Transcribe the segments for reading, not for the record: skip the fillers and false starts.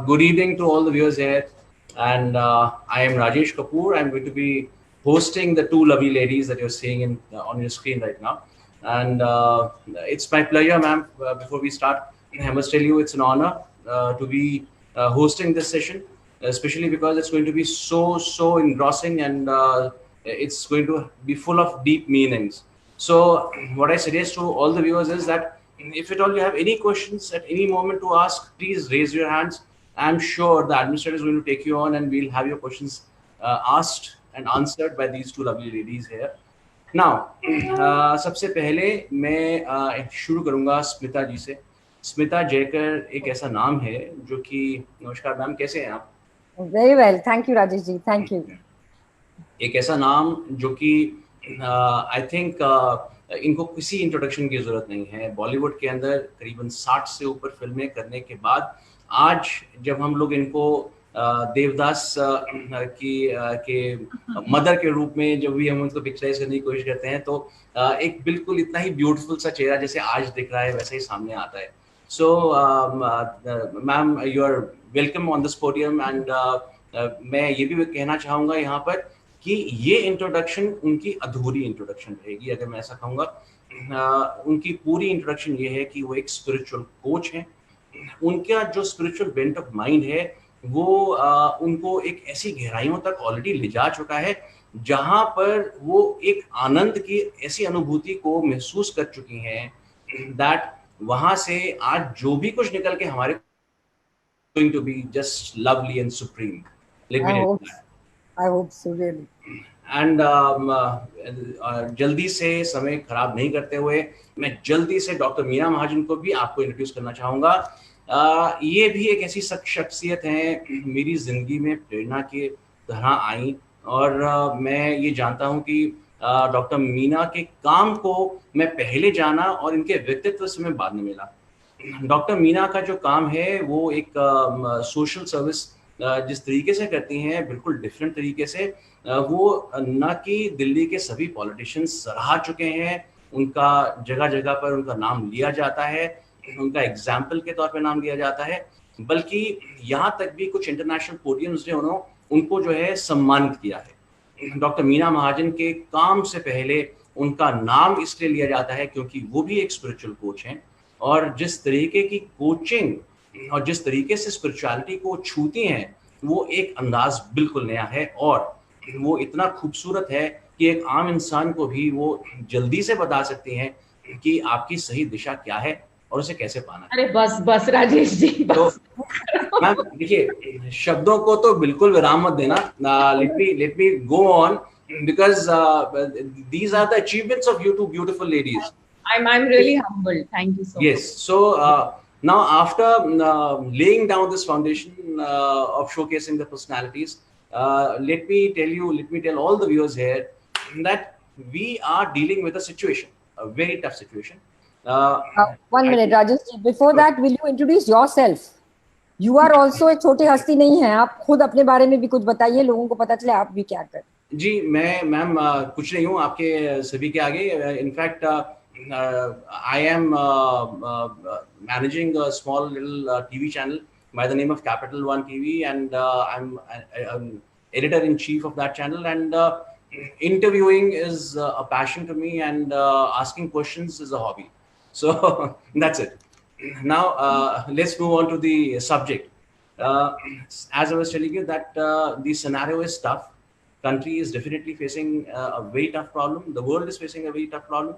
Good evening to all the viewers here, and I am Rajesh Kapoor. I'm going to be hosting the two lovely ladies that you're seeing on your screen right now, and it's my pleasure, ma'am. Before we start, I must tell you it's an honor to be hosting this session, especially because it's going to be so engrossing and it's going to be full of deep meanings. So, what I suggest to all the viewers is that if at all you have any questions at any moment to ask, please raise your hands. I'm sure the administrator is going to take you on, and we'll have your questions asked and answered by these two lovely ladies here. Now, सबसे पहले मैं शुरू करूंगा स्मिता जी से. स्मिता जयकर एक ऐसा नाम है जो कि, नमस्कार मैम, कैसे हैं आप? Very well, thank you, Rajesh ji. Thank you. एक ऐसा नाम जो कि आई थिंक इनको किसी इंट्रोडक्शन की जरूरत नहीं है. बॉलीवुड के अंदर करीबन 60 से ऊपर फिल्में करने के बाद आज जब हम लोग इनको देवदास के मदर के रूप में जब भी हम उनको पिक्चराइज करने की कोशिश करते हैं तो एक बिल्कुल इतना ही ब्यूटीफुल सा चेहरा जैसे आज दिख रहा है वैसे ही सामने आता है. So ma'am, you are welcome on this podium, and मैं ये भी कहना चाहूँगा यहाँ पर कि ये इंट्रोडक्शन उनकी अधूरी इंट्रोडक्शन रहेगी अगर मैं ऐसा कहूँगा. उनकी पूरी इंट्रोडक्शन ये है कि वो एक स्पिरिचुअल कोच हैं. उनका जो स्पिरिचुअल बेंट ऑफ माइंड है वो उनको एक ऐसी गहराइयों तक ऑलरेडी ले जा चुका है जहां पर वो एक आनंद की ऐसी अनुभूति को महसूस कर चुकी हैं दैट वहां से आज जो भी कुछ निकल के हमारे going to be just lovely and supreme. Let me tell you that. I hope so, really. And जल्दी से समय खराब नहीं करते हुए मैं जल्दी से डॉक्टर मीना महाजन को भी आपको इंट्रोड्यूस करना चाहूँगा. ये भी एक ऐसी शख्सियत है मेरी ज़िंदगी में प्रेरणा की तरह आई, और मैं ये जानता हूँ कि डॉक्टर मीना के काम को मैं पहले जाना और इनके व्यक्तित्व से मैं बाद में मिला. डॉक्टर मीना का जो काम है वो एक सोशल सर्विस जिस तरीके से करती हैं, बिल्कुल डिफरेंट तरीके से. वो न कि दिल्ली के सभी पॉलिटिशियंस सराह चुके हैं, उनका जगह जगह पर उनका नाम लिया जाता है, उनका एग्जाम्पल के तौर पे नाम लिया जाता है, बल्कि यहाँ तक भी कुछ इंटरनेशनल पोडियम्स ने उनको जो है सम्मानित किया है. डॉक्टर मीना महाजन के काम से पहले उनका नाम इसलिए लिया जाता है क्योंकि वो भी एक स्पिरिचुअल कोच हैं, और जिस तरीके की कोचिंग और जिस तरीके से स्पिरिचुअलिटी को छूती हैं वो एक अंदाज बिल्कुल नया है, और वो इतना खूबसूरत है कि एक आम इंसान को भी वो जल्दी से बता सकती हैं कि आपकी सही दिशा क्या है और उसे कैसे पाना है. अरे बस बस राजेश जी, बस. तो मैम देखिए, शब्दों को तो बिल्कुल विराम मत देना. Let me go on because these are the achievements of you two beautiful ladies. I'm really humbled. Thank you so much. Yes. So now after laying down this foundation of showcasing the personalities, let me tell all the viewers here that we are dealing with a situation, a very tough situation. 1 minute, Rajesh ji. Before that, will you introduce yourself? You are also एक छोटे हस्ती नहीं है. आप खुद अपने बारे में भी कुछ बताइए, लोगों को पता चले आप भी क्या कर. जी, मैं मैम कुछ नहीं हूँ आपके सभी के आगे. In fact I am managing a small little TV channel by the name of Capital One TV, and I'm editor-in-chief of that channel, and interviewing is a passion to me, and asking questions is a hobby. So that's it. Now let's move on to the subject. As I was telling you that the scenario is tough. Country is definitely facing a very tough problem. The world is facing a very tough problem.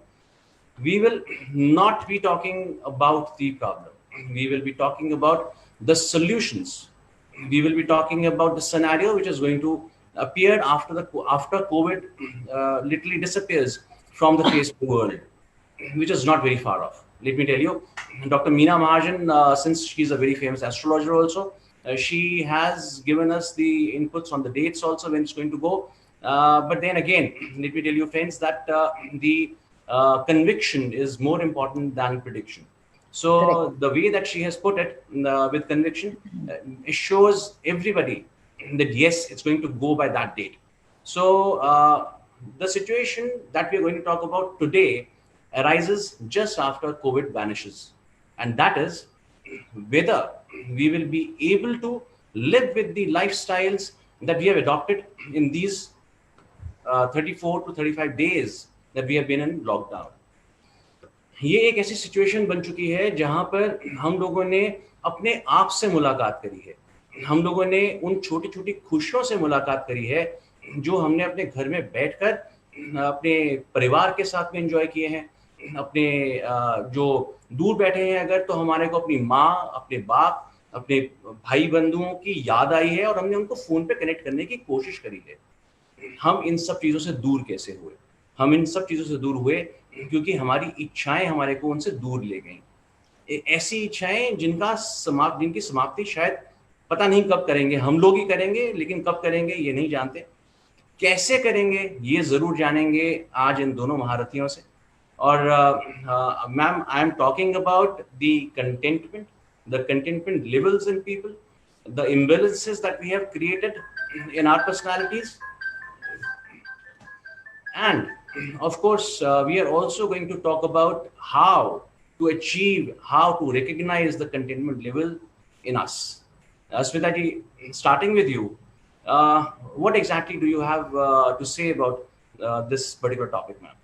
We will not be talking about the problem. We will be talking about the solutions. We will be talking about the scenario which is going to appear after COVID literally disappears from the face of the world, which is not very far off. Let me tell you, Dr. Meena Mahajan, since she's a very famous astrologer also, she has given us the inputs on the dates also when it's going to go. But then again, let me tell you, friends, that the conviction is more important than prediction. So correct. The way that she has put it with conviction, it shows everybody that yes, it's going to go by that date. So the situation that we're going to talk about today arises just after COVID vanishes, and that is whether we will be able to live with the lifestyles that we have adopted in these 34 to 35 days that we have been in lockdown. ये एक ऐसी situation बन चुकी है जहां पर हम लोगों ने अपने आप से मुलाकात करी है, हम लोगों ने उन छोटी छोटी खुशियों से मुलाकात करी है जो हमने अपने घर में बैठकर अपने परिवार के साथ में एंजॉय किए हैं। अपने जो दूर बैठे हैं अगर, तो हमारे को अपनी माँ, अपने बाप, अपने भाई बंधुओं की याद आई है और हमने उनको फोन पे कनेक्ट करने की कोशिश करी है। हम इन सब चीज़ों से दूर कैसे हुए? हम इन सब चीज़ों से दूर हुए क्योंकि हमारी इच्छाएं हमारे को उनसे दूर ले गई। ऐसी इच्छाएं जिनकी समाप्ति शायद पता नहीं कब करेंगे, हम लोग ही करेंगे, लेकिन कब करेंगे ये नहीं जानते। कैसे करेंगे ये ज़रूर जानेंगे आज इन दोनों महारथियों से। और ma'am, I am talking about the contentment levels in people, the imbalances that we have created in our personalities. And of course, we are also going to talk about how to recognize the contentment level in us. Smita ji, starting with you, what exactly do you have to say about this particular topic, ma'am?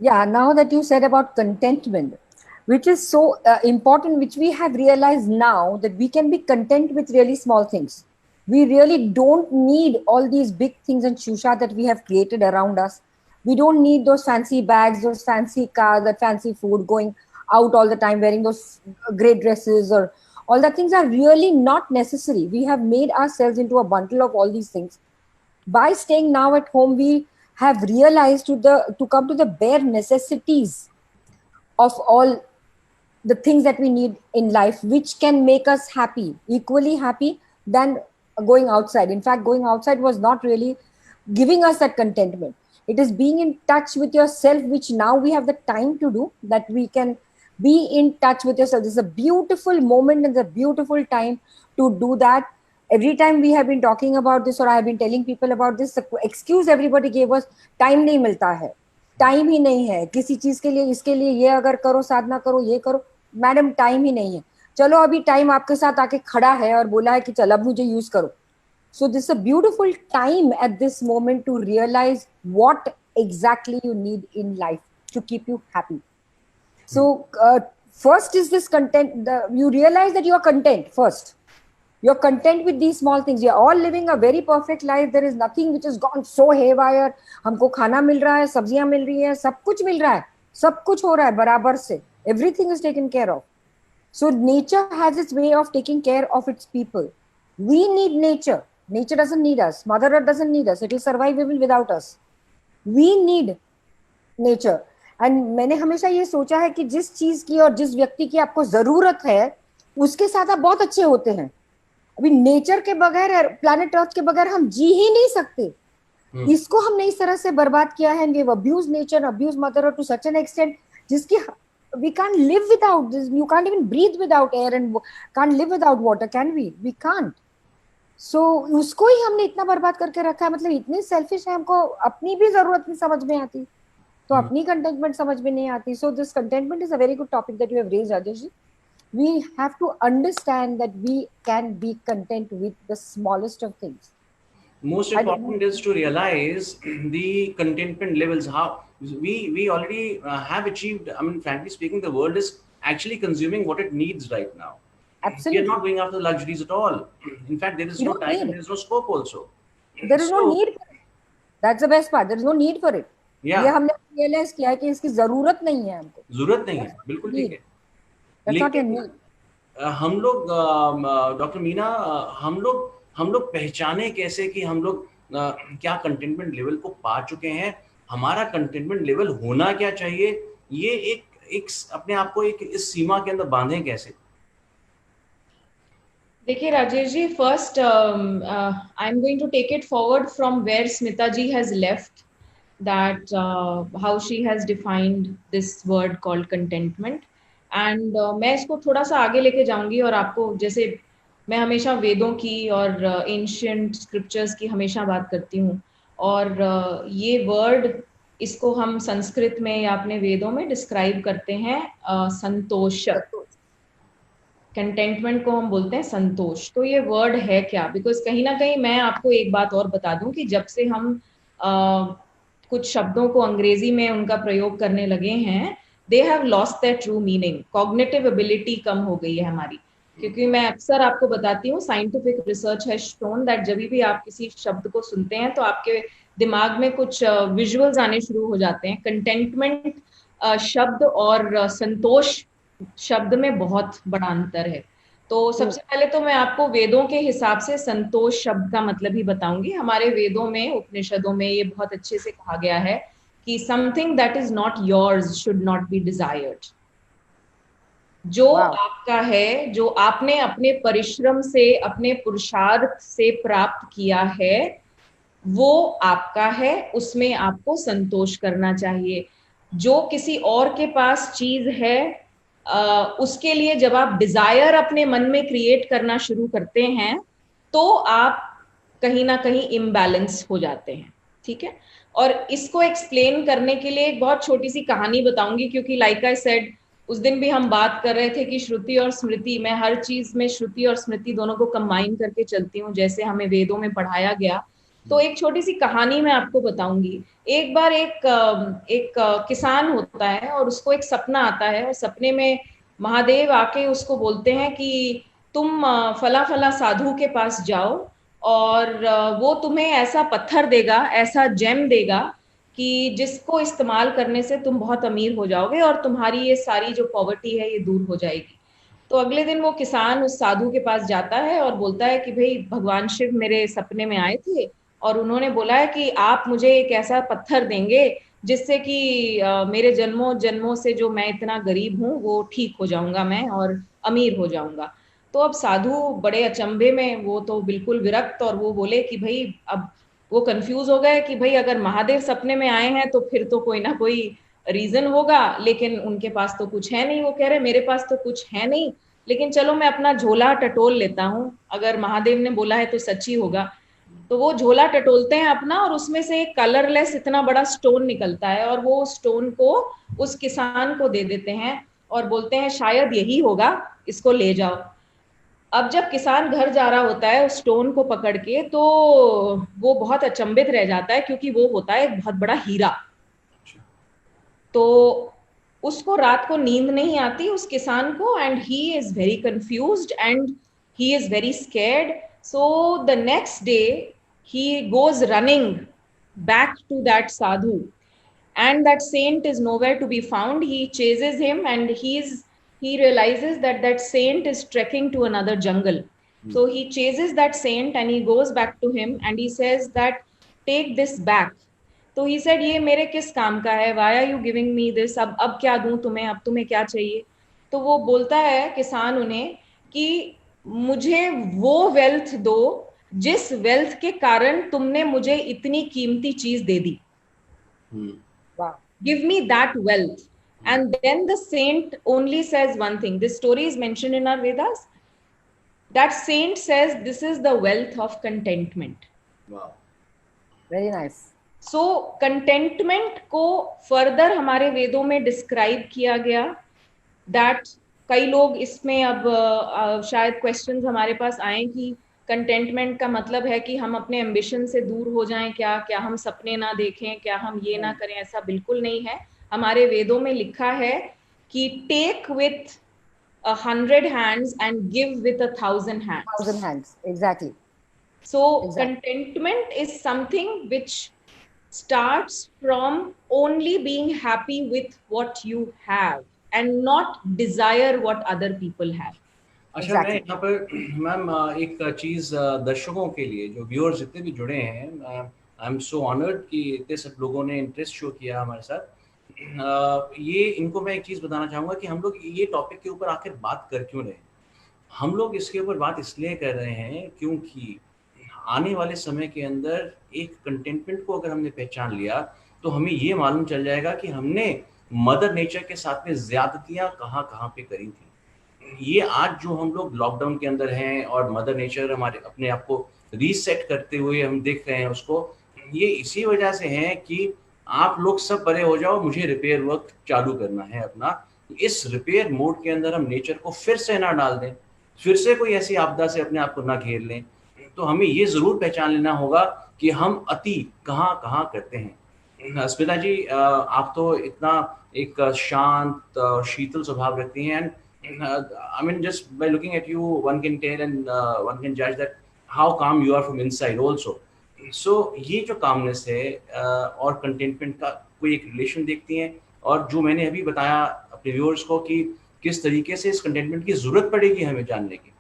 Yeah, now that you said about contentment, which is so important, which we have realized now that we can be content with really small things. We really don't need all these big things and shusha that we have created around us. We don't need those fancy bags, those fancy cars, that fancy food, going out all the time, wearing those great dresses, or all that things are really not necessary. We have made ourselves into a bundle of all these things. By staying now at home, we have realized to come to the bare necessities of all the things that we need in life, which can make us happy, equally happy than going outside. In fact, going outside was not really giving us that contentment. It is being in touch with yourself, which now we have the time to do, that we can be in touch with yourself. This is a beautiful moment and a beautiful time to do that. Every time we have been talking about this, or I have been telling people about this, the excuse everybody gave us, time नहीं मिलता है, time ही नहीं है किसी चीज के लिए, इसके लिए ये अगर करो, साधना करो, ये करो, मैडम टाइम ही नहीं है। चलो अभी टाइम आपके साथ आके खड़ा है और बोला है कि चल अब मुझे यूज करो। So this is a beautiful time at this moment to realize what exactly you need in life to keep you happy. So first is this content. You realize that you are content first. You're content with these small things. You're all living a very perfect life. There is nothing which has gone so haywire. हमको खाना मिल रहा है, सब्जियां मिल रही है, सब कुछ मिल रहा है, सब कुछ हो रहा है बराबर से. Everything is taken care of. So nature has its way of taking care of its people. We need nature. Nature doesn't need us. Mother Earth doesn't need us. It is survivable without us. We need nature. And मैंने हमेशा ये सोचा है कि जिस चीज की और जिस व्यक्ति की आपको जरूरत है, उसके साथ आप बहुत अच्छे होते हैं. अभी नेचर के बगैर, प्लैनेट अर्थ के बगैर हम जी ही नहीं सकते. इसको हमने इस तरह से बर्बाद किया है. We have abused nature, abused Mother Earth to such an extent जिसकी we can't live without this. You can't even breathe without air and can't live without water, can we? We can't. So उसको ही हमने इतना बर्बाद करके रखा है. मतलब इतने सेल्फिश है, हमको अपनी भी जरूरत नहीं समझ में आती, तो अपनी कंटेंटमेंट समझ में नहीं आती. So this contentment is a very good topic that you have raised, Rajesh ji. We have to understand that we can be content with the smallest of things. Most important is to realize the contentment levels. How we already have achieved. I mean, frankly speaking, the world is actually consuming what it needs right now. Absolutely. We are not going after luxuries at all. In fact, there is no time and there is no scope also. There is no need for it. That's the best part. There is no need for it. Yeah. ये हमने realize किया है कि इसकी जरूरत नहीं है हमको. जरूरत नहीं है, बिल्कुल ठीक है. That's not a need. हम लोग डॉक्टर मीना, हम लोग पहचाने कैसे कि हम लोग क्या कंटेंटमेंट लेवल को पा चुके हैं, हमारा कंटेंटमेंट लेवल होना क्या चाहिए, ये एक अपने आप को एक इस सीमा के अंदर बांधें कैसे? देखिए Rajesh ji, first I am going to take it forward from where Smita ji has left, that how she has defined this word called contentment. And मैं इसको थोड़ा सा आगे लेके जाऊंगी और आपको, जैसे मैं हमेशा वेदों की और एंशिएंट स्क्रिप्चर्स की हमेशा बात करती हूँ, और ये वर्ड, इसको हम संस्कृत में या अपने वेदों में डिस्क्राइब करते हैं संतोष. कंटेंटमेंट को हम बोलते हैं संतोष। तो ये वर्ड है क्या? बिकॉज कहीं ना कहीं मैं आपको एक बात और बता दूं कि जब से हम कुछ शब्दों को अंग्रेजी में उनका प्रयोग करने लगे हैं, they have lost their true meaning. Cognitive ability कम हो गई है हमारी, क्योंकि मैं अक्सर आपको बताती हूँ, scientific research has shown that जब भी आप किसी शब्द को सुनते हैं तो आपके दिमाग में कुछ विजुअल्स आने शुरू हो जाते हैं। कंटेंटमेंट शब्द और संतोष शब्द में बहुत बड़ा अंतर है। तो सबसे पहले तो मैं आपको वेदों के हिसाब से संतोष शब्द का मतलब ही बताऊंगी। हमारे वेदों में, उपनिषदों में ये बहुत अच्छे से कहा गया है कि something that is not yours should not be desired. जो आपका है, जो आपने अपने परिश्रम से, अपने पुरुषार्थ से प्राप्त किया है, वो आपका है, उसमें आपको संतोष करना चाहिए। जो किसी और के पास चीज है, उसके लिए जब आप डिजायर अपने मन में क्रिएट करना शुरू करते हैं तो आप कहीं ना कहीं इम्बैलेंस हो जाते हैं। ठीक है, और इसको एक्सप्लेन करने के लिए एक बहुत छोटी सी कहानी बताऊंगी, क्योंकि लाइक आई सेड, उस दिन भी हम बात कर रहे थे कि श्रुति और स्मृति, मैं हर चीज में श्रुति और स्मृति दोनों को कंबाइन करके चलती हूँ, जैसे हमें वेदों में पढ़ाया गया। तो एक छोटी सी कहानी मैं आपको बताऊंगी। एक बार एक किसान होता है और उसको एक सपना आता है, और सपने में महादेव आके उसको बोलते हैं कि तुम फला फला साधु के पास जाओ और वो तुम्हें ऐसा पत्थर देगा, ऐसा जेम देगा कि जिसको इस्तेमाल करने से तुम बहुत अमीर हो जाओगे और तुम्हारी ये सारी जो पॉवर्टी है ये दूर हो जाएगी। तो अगले दिन वो किसान उस साधु के पास जाता है और बोलता है कि भाई भगवान शिव मेरे सपने में आए थे और उन्होंने बोला है कि आप मुझे एक ऐसा पत्थर देंगे जिससे कि मेरे जन्मों जन्मों से जो मैं इतना गरीब हूँ वो ठीक हो जाऊंगा मैं और अमीर हो जाऊंगा। तो अब साधु बड़े अचंभे में, वो तो बिल्कुल विरक्त, और वो बोले कि भाई, अब वो कंफ्यूज हो गए कि भाई अगर महादेव सपने में आए हैं तो फिर तो कोई ना कोई रीजन होगा, लेकिन उनके पास तो कुछ है नहीं। वो कह रहे मेरे पास तो कुछ है नहीं, लेकिन चलो मैं अपना झोला टटोल लेता हूँ, अगर महादेव ने बोला है तो सच ही होगा। तो वो झोला टटोलते हैं अपना, और उसमें से एक कलरलेस इतना बड़ा स्टोन निकलता है, और वो स्टोन को उस किसान को दे देते हैं और बोलते हैं शायद यही होगा, इसको ले जाओ। अब जब किसान घर जा रहा होता है उस स्टोन को पकड़ के, तो वो बहुत अचंभित रह जाता है, क्योंकि वो होता है एक बहुत बड़ा हीरा। तो उसको रात को नींद नहीं आती उस किसान को, and he is very confused and he is very scared. So the next day he goes running back to that sadhu, and that saint is nowhere to be found. He chases him and he realizes that that saint is trekking to another jungle. So he chases that saint and he goes back to him and he says that take this back. तो he said ये मेरे किस काम का है, why are you giving me this? अब क्या दूं तुम्हें, अब तुम्हें क्या चाहिए? तो वो बोलता है किसान उन्हें कि मुझे वो वेल्थ दो जिस वेल्थ के कारण तुमने मुझे इतनी कीमती चीज दे दी। Give me that wealth. And then the saint only says one thing, this story is mentioned in our Vedas, that saint says this is the wealth of contentment. Very nice. So contentment को further हमारे वेदों में describe किया गया। That कई लोग इसमें अब शायद क्वेश्चंस हमारे पास आए कि कंटेंटमेंट का मतलब है कि हम अपने एम्बिशन से दूर हो जाएं, क्या हम सपने ना देखें, क्या हम ये ना करें? ऐसा बिल्कुल नहीं है। हमारे वेदों में लिखा है कि take with 100 hands and give with 1,000 hands. 1,000 hands, exactly. So contentment is something which starts from only being happy with what you have and not desire what other people have. अच्छा, मैं यहाँ पर मैम एक चीज दर्शकों के लिए, जो व्यूअर्स जितने भी जुड़े हैं, आई एम सो ऑनर्ड कि इतने सब लोगों ने इंटरेस्ट शो किया हमारे साथ। ये इनको मैं एक चीज बताना चाहूँगा कि हम लोग ये टॉपिक के ऊपर आखिर बात कर क्यों रहे हैं। हम लोग इसके ऊपर बात इसलिए कर रहे हैं क्योंकि आने वाले समय के अंदर एक कंटेंटमेंट को अगर हमने पहचान लिया तो हमें ये मालूम चल जाएगा कि हमने मदर नेचर के साथ में ज्यादतियां कहाँ कहाँ पे करी थी। ये आज जो हम लोग लॉकडाउन के अंदर हैं और मदर नेचर हमारे अपने आप को रीसेट करते हुए हम देख रहे हैं उसको, ये इसी वजह से है कि आप लोग सब परे हो जाओ, मुझे रिपेयर वर्क चालू करना है अपना। इस रिपेयर मोड के अंदर हम नेचर को फिर से ना डाल दें, फिर से कोई ऐसी आपदा से अपने आप को ना घेर लें, तो हमें ये ज़रूर पहचान लेना होगा कि हम अति कहाँ करते हैं। स्मिता जी, आप तो इतना एक शांत शीतल स्वभाव रखती हैं, and I mean just by looking at you one can tell and one can जज that how calm you are from inside also. So ये जो कामनेस है और कंटेंटमेंट का कोई एक रिलेशन देखती हैं, और जो मैंने अभी बताया अपने व्यूअर्स को कि किस तरीके से इस कंटेंटमेंट की जरूरत पड़ेगी हमें जानने की,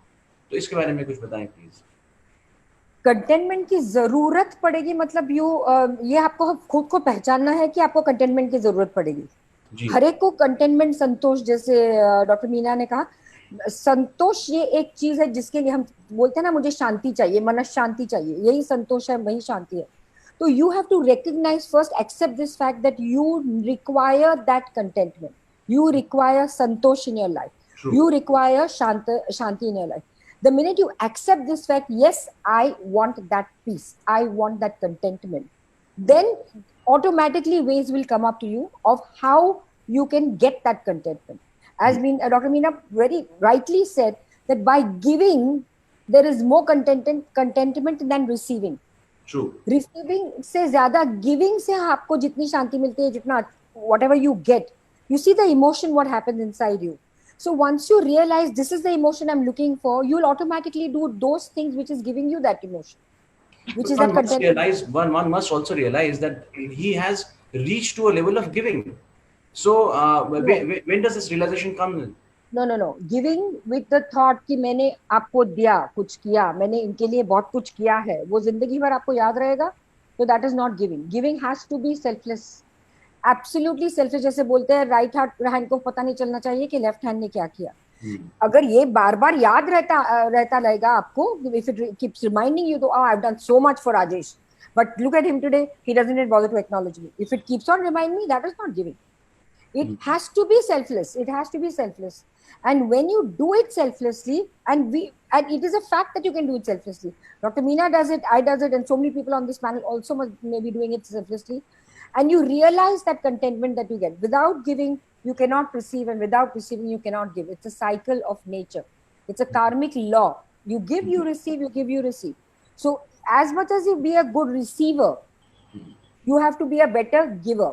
तो इसके बारे में कुछ बताएं प्लीज। कंटेनमेंट की जरूरत पड़ेगी मतलब ये आपको खुद को पहचानना है कि आपको कंटेनमेंट की जरूरत पड़ेगी जी। हर एक को कंटेनमेंट, संतोष, जैसे डॉक्टर मीना ने कहा, संतोष ये एक चीज है जिसके लिए हम बोलते हैं ना, मुझे शांति चाहिए, मन शांति चाहिए, यही संतोष है, वही शांति है। तो you have to recognize first, accept this fact that you require that contentment, you require santosh in your life, you require shanti in your life. The minute you accept this fact, yes, I want that peace, I want that contentment, then automatically ways will come up to you of how you can get that contentment. As Dr. Meena very rightly said that by giving there is more contentment than receiving. True. Receiving से ज्यादा giving से आपको जितनी शांति मिलती है, जितना whatever you get, you see the emotion what happens inside you. So once you realize this is the emotion I'm looking for, you'll automatically do those things which is giving you that emotion, which is that contentment. One must also realize that he has reached to a level of giving. So when does this realization come in? No. Giving with the thought कि मैंने आपको दिया, कुछ किया, मैंने इनके लिए बहुत कुछ किया है, वो जिंदगी भर आपको याद रहेगा, तो that is not giving. Giving has to be selfless. Absolutely selfish, जैसे बोलते हैं राइट हैंड को पता नहीं चलना चाहिए कि लेफ्ट हैंड ने क्या किया। अगर ये बार बार याद रहता रहेगा आपको, if it keeps reminding you, तो I have done so much for Rajesh, but look at him today, he doesn't even bother to acknowledge me. If it keeps on remind me, that is not giving. It has to be selfless. It has to be selfless. And when you do it selflessly, and it is a fact that you can do it selflessly. Dr. Meena does it, I does it, and so many people on this panel also may be doing it selflessly. And you realize that contentment that you get. Without giving, you cannot receive, and without receiving, you cannot give. It's a cycle of nature. It's a karmic law. You give, you receive, you give, you receive. So as much as you be a good receiver, you have to be a better giver.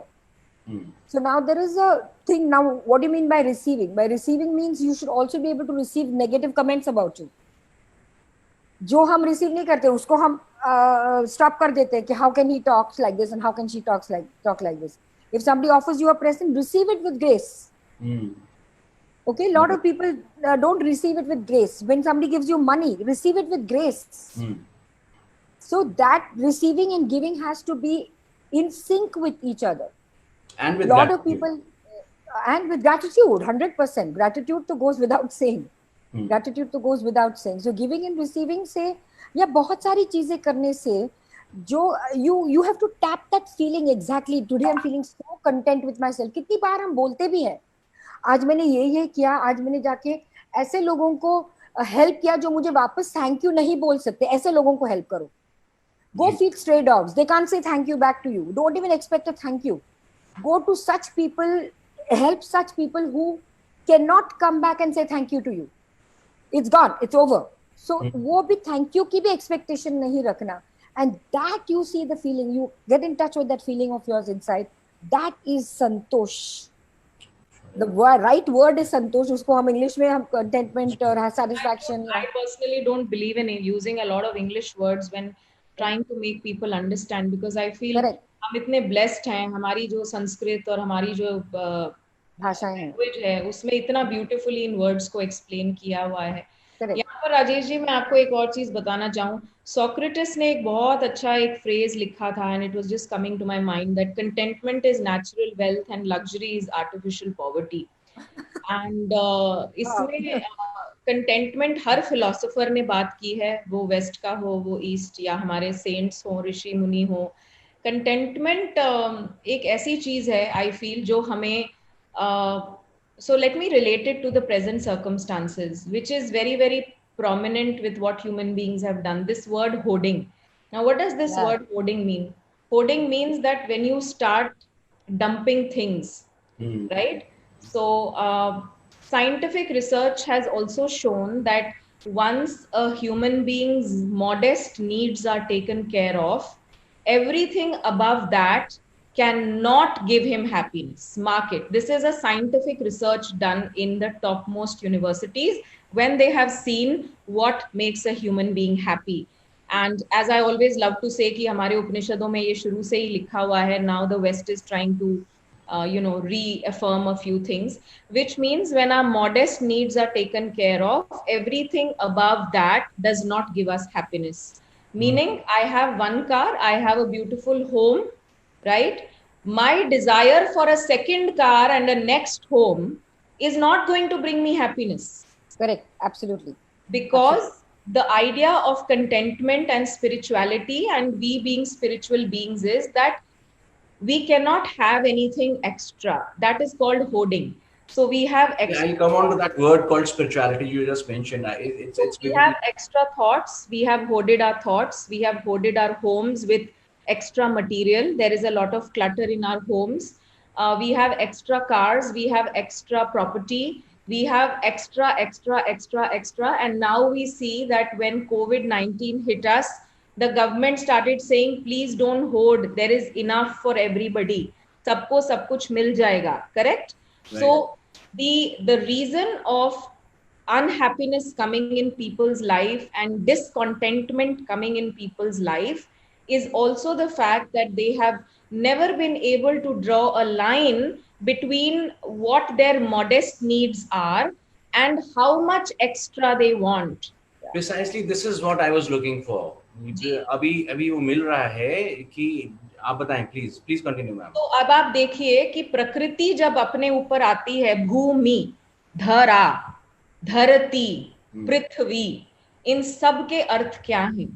So now there is a thing. Now, what do you mean by receiving? By receiving means you should also be able to receive negative comments about you. जो हम receive नहीं करते उसको हम stop कर देते हैं कि how can he talks like this and how can she talk like this. If somebody offers you a present, receive it with grace. Okay, a lot of people don't receive it with grace. When somebody gives you money, receive it with grace. So that receiving and giving has to be in sync with each other. And with lot of people, and with gratitude, 100%. Gratitude to goes without saying. Gratitude to goes without saying. So giving and receiving से या बहुत सारी चीजें करने से जो you have to tap that feeling exactly. Today I'm feeling so content with myself. कितनी बार हम बोलते भी हैं, आज मैंने ये किया, आज मैंने जाके ऐसे लोगों को हेल्प किया जो मुझे वापस थैंक यू नहीं बोल सकते, ऐसे लोगों को हेल्प करो. Go feed stray dogs. They can't say thank you back to you. Don't even expect a thank you. Go to such people, help such people who cannot come back and say thank you to you. It's gone, it's over. So वो भी thank you की भी expectation नहीं रखना. And that you see the feeling, you get in touch with that feeling of yours inside. That is Santosh. The right word is संतोष. उसको हम English में हम contentment और satisfaction. I personally don't believe in using a lot of English words when trying to make people understand, because I feel Correct. हम इतने blessed हैं, हमारी जो संस्कृत और हमारी जो भाषाएं हैं, language है, उसमें इतना beautifully in words को explain किया हुआ है. यहाँ पर राजेश जी, मैं आपको एक और चीज बताना चाहूँ. सोक्रेटिस ने एक बहुत अच्छा एक phrase लिखा था, and it was just coming to my mind, that contentment is natural wealth and luxury is artificial poverty. And इसमें कंटेंटमेंट हर फिलोसोफर ने बात की है, वो वेस्ट का हो, वो ईस्ट, या हमारे सेंट्स हो, ऋषि मुनि हो. कंटेंटमेंट एक ऐसी चीज है, आई फील, जो हमें so let me relate it to the present circumstances, which is very very prominent with what human beings have done. This word hoarding. Now what does this word hoarding mean? Hoarding means that when you start dumping things, right? So scientific research has also shown that once a human being's modest needs are taken care of, everything above that cannot give him happiness. Mark it. This is a scientific research done in the topmost universities when they have seen what makes a human being happy. And as I always love to say कि हमारे उपनिषदों में ये शुरू से ही लिखा हुआ है. Now the West is trying to reaffirm a few things, which means when our modest needs are taken care of, everything above that does not give us happiness. Meaning, I have one car, I have a beautiful home, right? My desire for a second car and a next home is not going to bring me happiness. Correct. Absolutely. Because the idea of contentment and spirituality and we being spiritual beings is that we cannot have anything extra. That is called hoarding. So we have extra. I'll come on to that word called spirituality you just mentioned. We have extra thoughts. We have hoarded our thoughts. We have hoarded our homes with extra material. There is a lot of clutter in our homes. We have extra cars. We have extra property. We have extra. And now we see that when COVID-19 hit us, the government started saying, please don't hoard. There is enough for everybody. Sabko sab kuch mil jayega. Correct? Right. So the reason of unhappiness coming in people's life and discontentment coming in people's life is also the fact that they have never been able to draw a line between what their modest needs are and how much extra they want. Precisely, this is what I was looking for. अभी वो मिल रहा है कि आप बताएं, please continue ma'am. तो अब आप देखिए कि प्रकृति जब अपने ऊपर आती है, भूमि, धरा, धरती, पृथ्वी, इन सब के अर्थ क्या हैं?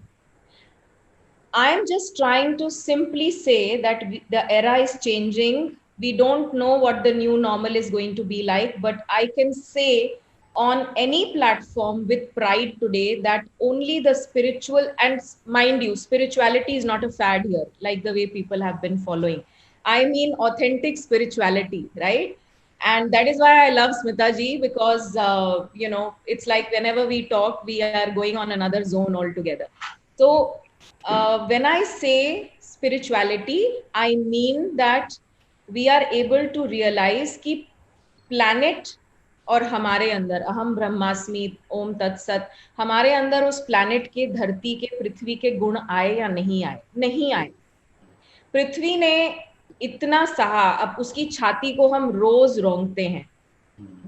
I am just trying to simply say that the era is changing. We don't know what the new normal is going to be like, but I can say on any platform with pride today that only the spiritual, and mind you, spirituality is not a fad here, like the way people have been following. I mean authentic spirituality, right? And that is why I love Smita ji, because, it's like whenever we talk, we are going on another zone altogether. So when I say spirituality, I mean that we are able to realize कि planet और हमारे अंदर अहम ब्रह्मास्मि ओम तत्सत, हमारे अंदर उस प्लैनेट के, धरती के, पृथ्वी के गुण आए या नहीं आए? नहीं आए. पृथ्वी ने इतना सहा, अब उसकी छाती को हम रोज रोंगते हैं.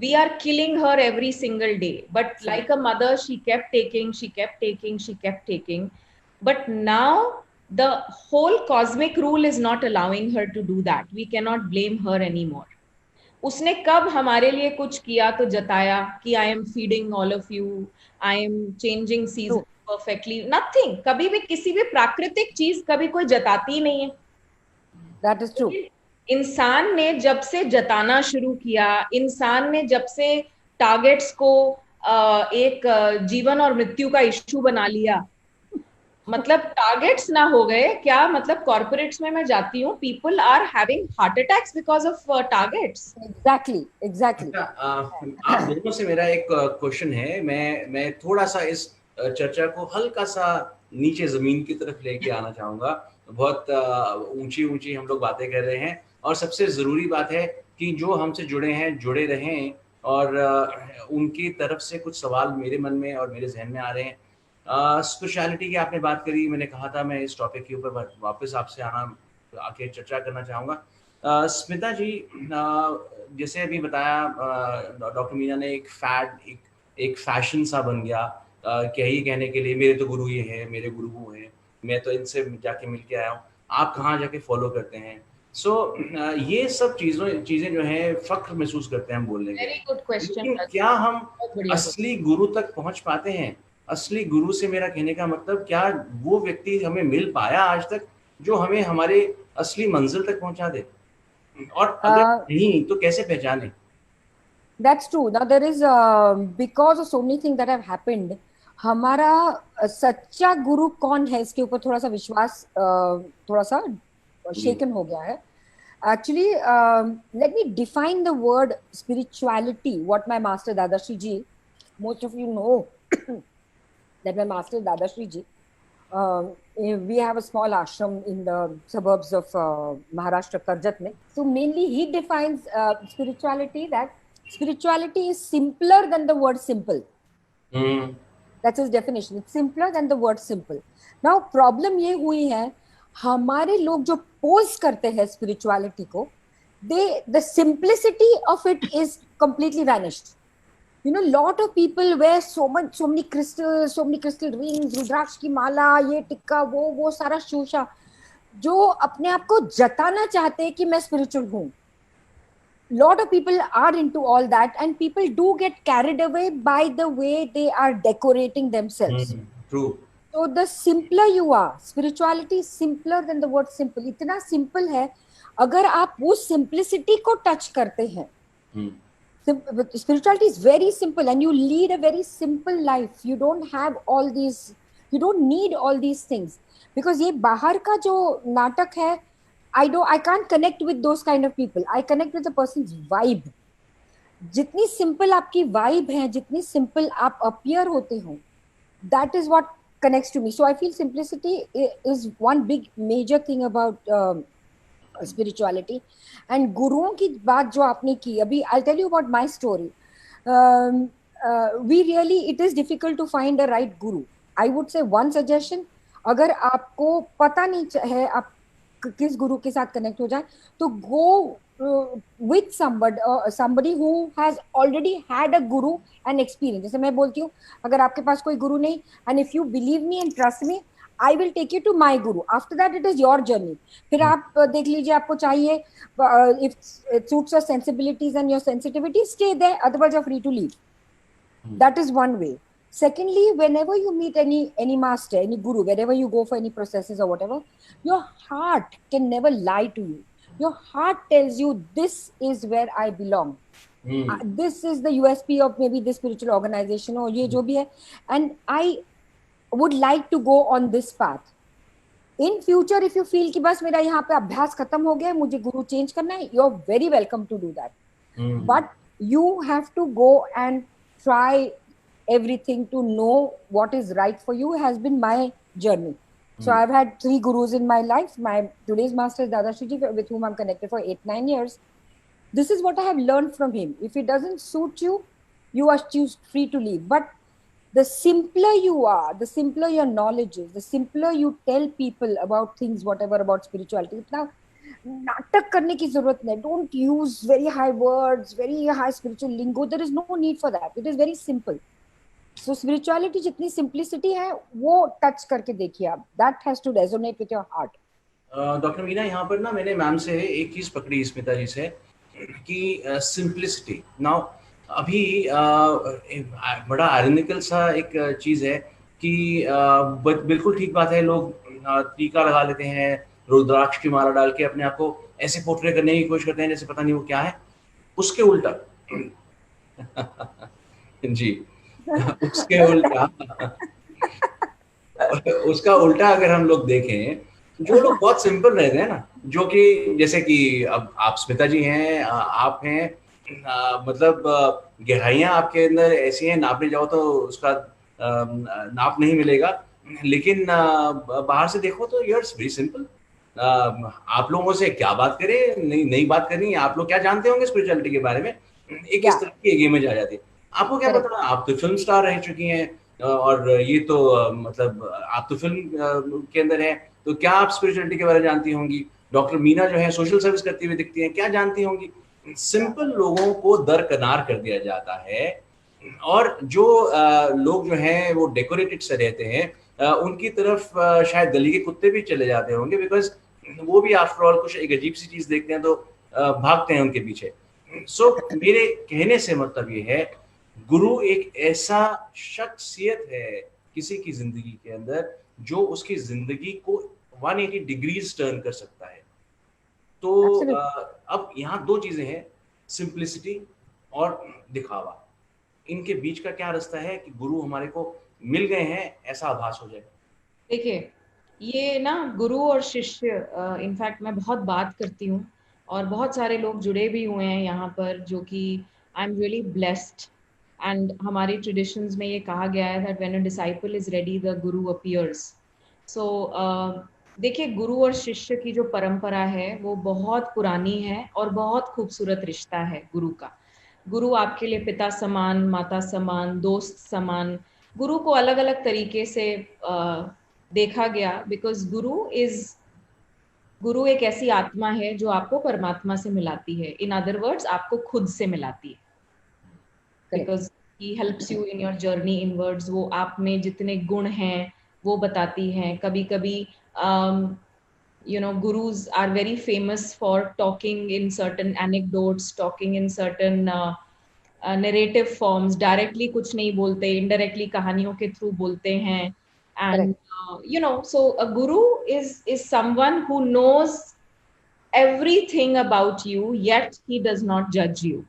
We are killing her every single day, but like a mother, she kept taking. But now the whole cosmic rule is not allowing her to do that. We cannot blame her anymore. उसने कब हमारे लिए कुछ किया तो जताया कि I am feeding all of you, I am changing seasons perfectly? Nothing. कभी भी किसी भी प्राकृतिक चीज कभी कोई जताती ही नहीं है. That is true. इंसान ने जब से जताना शुरू किया, इंसान ने जब से टारगेट्स को एक जीवन और मृत्यु का इश्यू बना लिया, मतलब टारगेट्स ना हो गए क्या? मतलब कॉर्पोरेट्स में मैं जाती हूँ, people are having heart attacks because of targets. Exactly. आप दोनों से मेरा एक क्वेश्चन है. मैं थोड़ा सा इस चर्चा को हल्का सा नीचे जमीन की तरफ लेके आना चाहूंगा. बहुत ऊंची हम लोग बातें कर रहे हैं और सबसे जरूरी बात है कि जो हमसे जुड़े हैं जुड़े रहें, और उनकी तरफ से कुछ सवाल मेरे मन में और मेरे जहन में आ रहे हैं. स्पिरिचुअलिटी की आपने बात करी, मैंने कहा था मैं इस टॉपिक के ऊपर वापस आपसे आके चर्चा करना चाहूँगा. स्मिता जी, जैसे अभी बताया डॉक्टर मीना ने, एक फैशन सा बन गया यही कहने के लिए मेरे तो गुरु ये हैं, मेरे गुरु वो हैं, मैं तो इनसे जाके मिल के आया हूँ, आप कहाँ जाके फॉलो करते हैं. ये सब चीजें जो हैं फख्र महसूस करते हैं हम बोलने के. Very good question. क्या हम असली गुरु तक पहुँच पाते हैं? असली गुरु से मेरा कहने का मतलब, क्या वो व्यक्ति हमें मिल पाया आज तक जो हमें हमारे असली मंजिल तक पहुंचा दे? और अगर नहीं तो कैसे पहचाने? That's true. Now there is because of so many things that have happened, हमारा सच्चा गुरु कौन है इसके ऊपर थोड़ा सा विश्वास थोड़ा सा shaken हो गया है. Actually, let me define the word spirituality. What my master Dadashi ji, most of you know, that my master Dada Shri Ji, we have a small ashram in the suburbs of Maharashtra, Karjat mein. So mainly he defines spirituality that spirituality is simpler than the word simple. That's his definition. It's simpler than the word simple. Now problem ये हुई है, हमारे लोग जो pose करते हैं spirituality को, the simplicity of it is completely vanished. You know, lot of people wear so many crystals, so many crystal rings, रुद्राक्ष की माला, ये टिक्का, वो सारा शूशा, जो अपने आप को जताना चाहते हैं कि मैं spiritual हूँ. Lot of people are into all that, and people do get carried away by the way they are decorating themselves. True. So the simpler you are, spirituality is simpler than the word simple. इतना simple है, अगर आप वो simplicity को touch करते हैं, spirituality is very simple, and you lead a very simple life. You don't have all these, you don't need all these things, because ये बाहर का जो नाटक है, I can't connect with those kind of people. I connect with the person's vibe. जितनी simple आपकी vibe है, जितनी simple आप appear होते हो, that is what connects to me. So I feel simplicity is one big major thing about spirituality. And गुरुओं की बात जो आपने की अभी, I'll tell you about my story. We really, it is difficult to find a right guru. I would say one suggestion, अगर आपको पता नहीं है आप किस गुरु के साथ कनेक्ट हो जाए, तो go with somebody who has already had a guru and experience. जैसे मैं बोलती हूँ, अगर आपके पास कोई गुरु नहीं, and if you believe me and trust me, I will take you to my guru. After that, it is your journey. फिर आप देख लीजिए, आपको चाहिए, if it suits your sensibilities and your sensitivity, stay there. Otherwise, you're free to leave. That is one way. Secondly, whenever you meet any master, any guru, wherever you go for any processes or whatever, your heart can never lie to you. Your heart tells you, this is where I belong. This is the USP of maybe this spiritual organization or ये जो भी है, and I would like to go on this path. In future, if you feel कि बस मेरा यहाँ पे अभ्यास खत्म हो गया, मुझे गुरु change करना है, you're very welcome to do that. But you have to go and try everything to know what is right for you. Has been my journey. So I've had 3 gurus in my life. My today's master is Dada Shri Ji, with whom I'm connected for 8-9 years. This is what I have learned from him. If it doesn't suit you, you are free to leave. But the simpler you are, the simpler your knowledge is, the simpler you tell people about things, whatever about spirituality. इतना नाटक करने की जरूरत नहीं. Don't use very high words, very high spiritual lingo. There is no need for that. It is very simple. So spirituality जितनी simplicity है, वो touch करके देखिए आप. That has to resonate with your heart. Doctor Meena, यहाँ पर ना मैंने मैम से एक चीज पकड़ी स्मिता जी से कि सिंप्लिसिटी. नाउ अभी बड़ा आयरनिकल सा एक चीज है कि बिल्कुल ठीक बात है, लोग टीका लगा लेते हैं, रुद्राक्ष की माला डाल के अपने आप को ऐसे पोर्ट्रे करने की कोशिश करते हैं जैसे पता नहीं वो क्या है. उसके उल्टा जी उसका उल्टा अगर हम लोग देखें, जो लोग बहुत सिंपल रहते हैं ना, जो कि जैसे कि अब आप स्मिता जी हैं, आप हैं, मतलब गहराइयां आपके अंदर ऐसी हैं, नापने जाओ तो उसका नाप नहीं मिलेगा, लेकिन बाहर से देखो तो यू आर वेरी सिंपल. आप लोगों से क्या बात करें, नई बात करनी है. आप लोग क्या जानते होंगे स्पिरिचुअलिटी के बारे में, एक इस तरह की एक इमेज आ जाती है. आपको क्या पता, आप तो फिल्म स्टार रह चुकी हैं, और ये तो मतलब आप तो फिल्म के अंदर हैं, तो क्या आप स्पिरिचुअलिटी के बारे में जानती होंगी. डॉक्टर मीना जो है सोशल सर्विस करती हुई दिखती हैं, क्या जानती होंगी. सिंपल लोगों को दरकिनार कर दिया जाता है, और जो लोग जो हैं वो डेकोरेटेड से रहते हैं, उनकी तरफ शायद गली के कुत्ते भी चले जाते होंगे, बिकॉज वो भी आफ्टर ऑल कुछ एक अजीब सी चीज देखते हैं तो भागते हैं उनके पीछे. सो मेरे कहने से मतलब ये है, गुरु एक ऐसा शख्सियत है किसी की जिंदगी के अंदर जो उसकी जिंदगी को 180 डिग्रीज टर्न कर सकता है. तो अब यहाँ 2 चीजें हैं, सिंप्लिसिटी और दिखावा. इनके बीच का क्या रास्ता है कि गुरु हमारे को मिल गए हैं ऐसा आभास हो जाए. देखिए, ये ना गुरु और शिष्य, इनफैक्ट मैं बहुत बात करती हूँ और बहुत सारे लोग जुड़े भी हुए हैं यहाँ पर, जो कि I am really blessed. And हमारी ट्रेडिशंस में ये कहा गया है that when a disciple is ready the guru appears. So देखिए, गुरु और शिष्य की जो परंपरा है वो बहुत पुरानी है और बहुत खूबसूरत रिश्ता है गुरु का. गुरु आपके लिए पिता समान, माता समान, दोस्त समान. गुरु को अलग अलग तरीके से देखा गया बिकॉज गुरु एक ऐसी आत्मा है जो आपको परमात्मा से मिलाती है. इन अदर वर्ड्स, आपको खुद से मिलाती है. Because he helps you in your journey inwards. वो आप में जितने गुण हैं वो बताती हैं. कभी कभी gurus are very famous for talking in certain anecdotes, talking in certain narrative forms. Directly कुछ नहीं बोलते, indirectly कहानियों के through बोलते हैं. And so a guru is someone who knows everything about you, yet he does not judge you.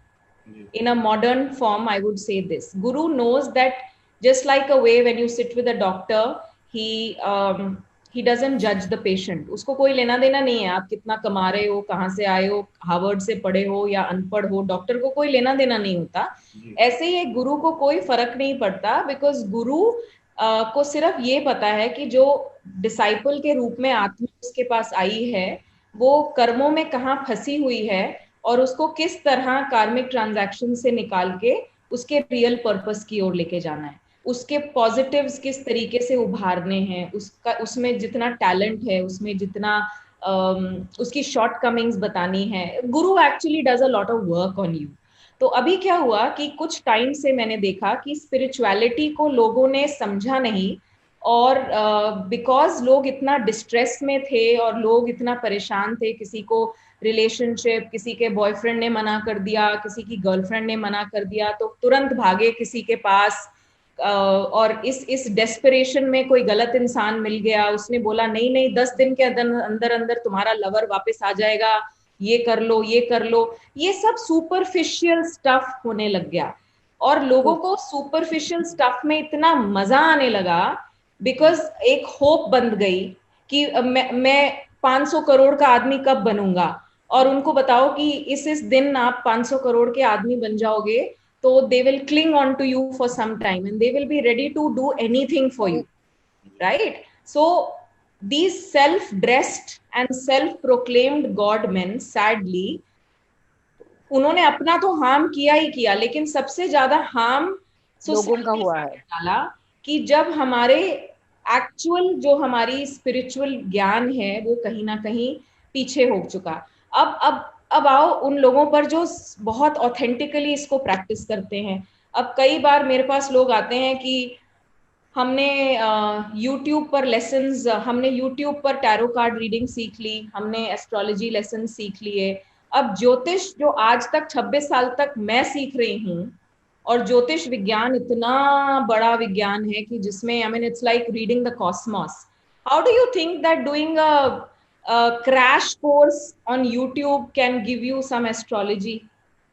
In a modern form, I would say this: guru knows that just like a way when you sit with a doctor, he doesn't judge the patient. उसको कोई लेना देना नहीं है आप कितना कमा रहे हो, कहाँ से आए हो, हार्वर्ड से पढ़े हो या अनपढ़ हो. डॉक्टर को कोई लेना देना नहीं होता. ऐसे ही एक गुरु को कोई फर्क नहीं पड़ता, बिकॉज गुरु को सिर्फ ये पता है कि जो डिसाइपल के रूप में आत्मा उसके पास आई है वो कर्मों में कहाँ फंसी हुई है और उसको किस तरह कार्मिक ट्रांजैक्शन से निकाल के उसके रियल पर्पस की ओर लेके जाना है. उसके पॉजिटिव्स किस तरीके से उभारने हैं, उसमें जितना टैलेंट है, उसमें जितना उसकी शॉर्ट कमिंग्स बतानी है. गुरु actually does a lot of work on you. तो अभी क्या हुआ कि कुछ टाइम से मैंने देखा कि स्पिरिचुअलिटी को लोगों ने समझा नहीं, और बिकॉज लोग इतना डिस्ट्रेस में थे और लोग इतना परेशान थे, किसी को रिलेशनशिप, किसी के बॉयफ्रेंड ने मना कर दिया, किसी की गर्लफ्रेंड ने मना कर दिया, तो तुरंत भागे किसी के पास. और इस डेस्परेशन में कोई गलत इंसान मिल गया, उसने बोला नहीं 10 दिन के अंदर अंदर तुम्हारा लवर वापस आ जाएगा, ये कर लो ये कर लो. ये सब सुपरफिशियल स्टफ होने लग गया और लोगों को सुपरफिशियल स्टफ में इतना मजा आने लगा बिकॉज एक होप बन गई कि मैं 500 करोड़ का आदमी कब बनूंगा. और उनको बताओ कि इस दिन आप 500 करोड़ के आदमी बन जाओगे तो they will cling on to you for some time and they will be ready to do anything for you, right? So these self-dressed and self-proclaimed god men, sadly, उन्होंने अपना तो हार्म किया ही किया, लेकिन सबसे ज्यादा हार्म लोगों का हुआ है डाला कि जब हमारे एक्चुअल जो हमारी स्पिरिचुअल ज्ञान है वो कहीं ना कहीं पीछे हो चुका. अब आओ उन लोगों पर जो बहुत ऑथेंटिकली इसको प्रैक्टिस करते हैं. अब कई बार मेरे पास लोग आते हैं कि हमने YouTube पर लेसन्स, हमने YouTube पर टैरो कार्ड रीडिंग सीख ली, हमने एस्ट्रोलॉजी लेसन सीख लिए. अब ज्योतिष जो आज तक 26 साल तक मैं सीख रही हूँ, और ज्योतिष विज्ञान इतना बड़ा विज्ञान है कि जिसमें I mean it's like reading the Cosmos. How do you think that doing a crash course on YouTube can give you some astrology,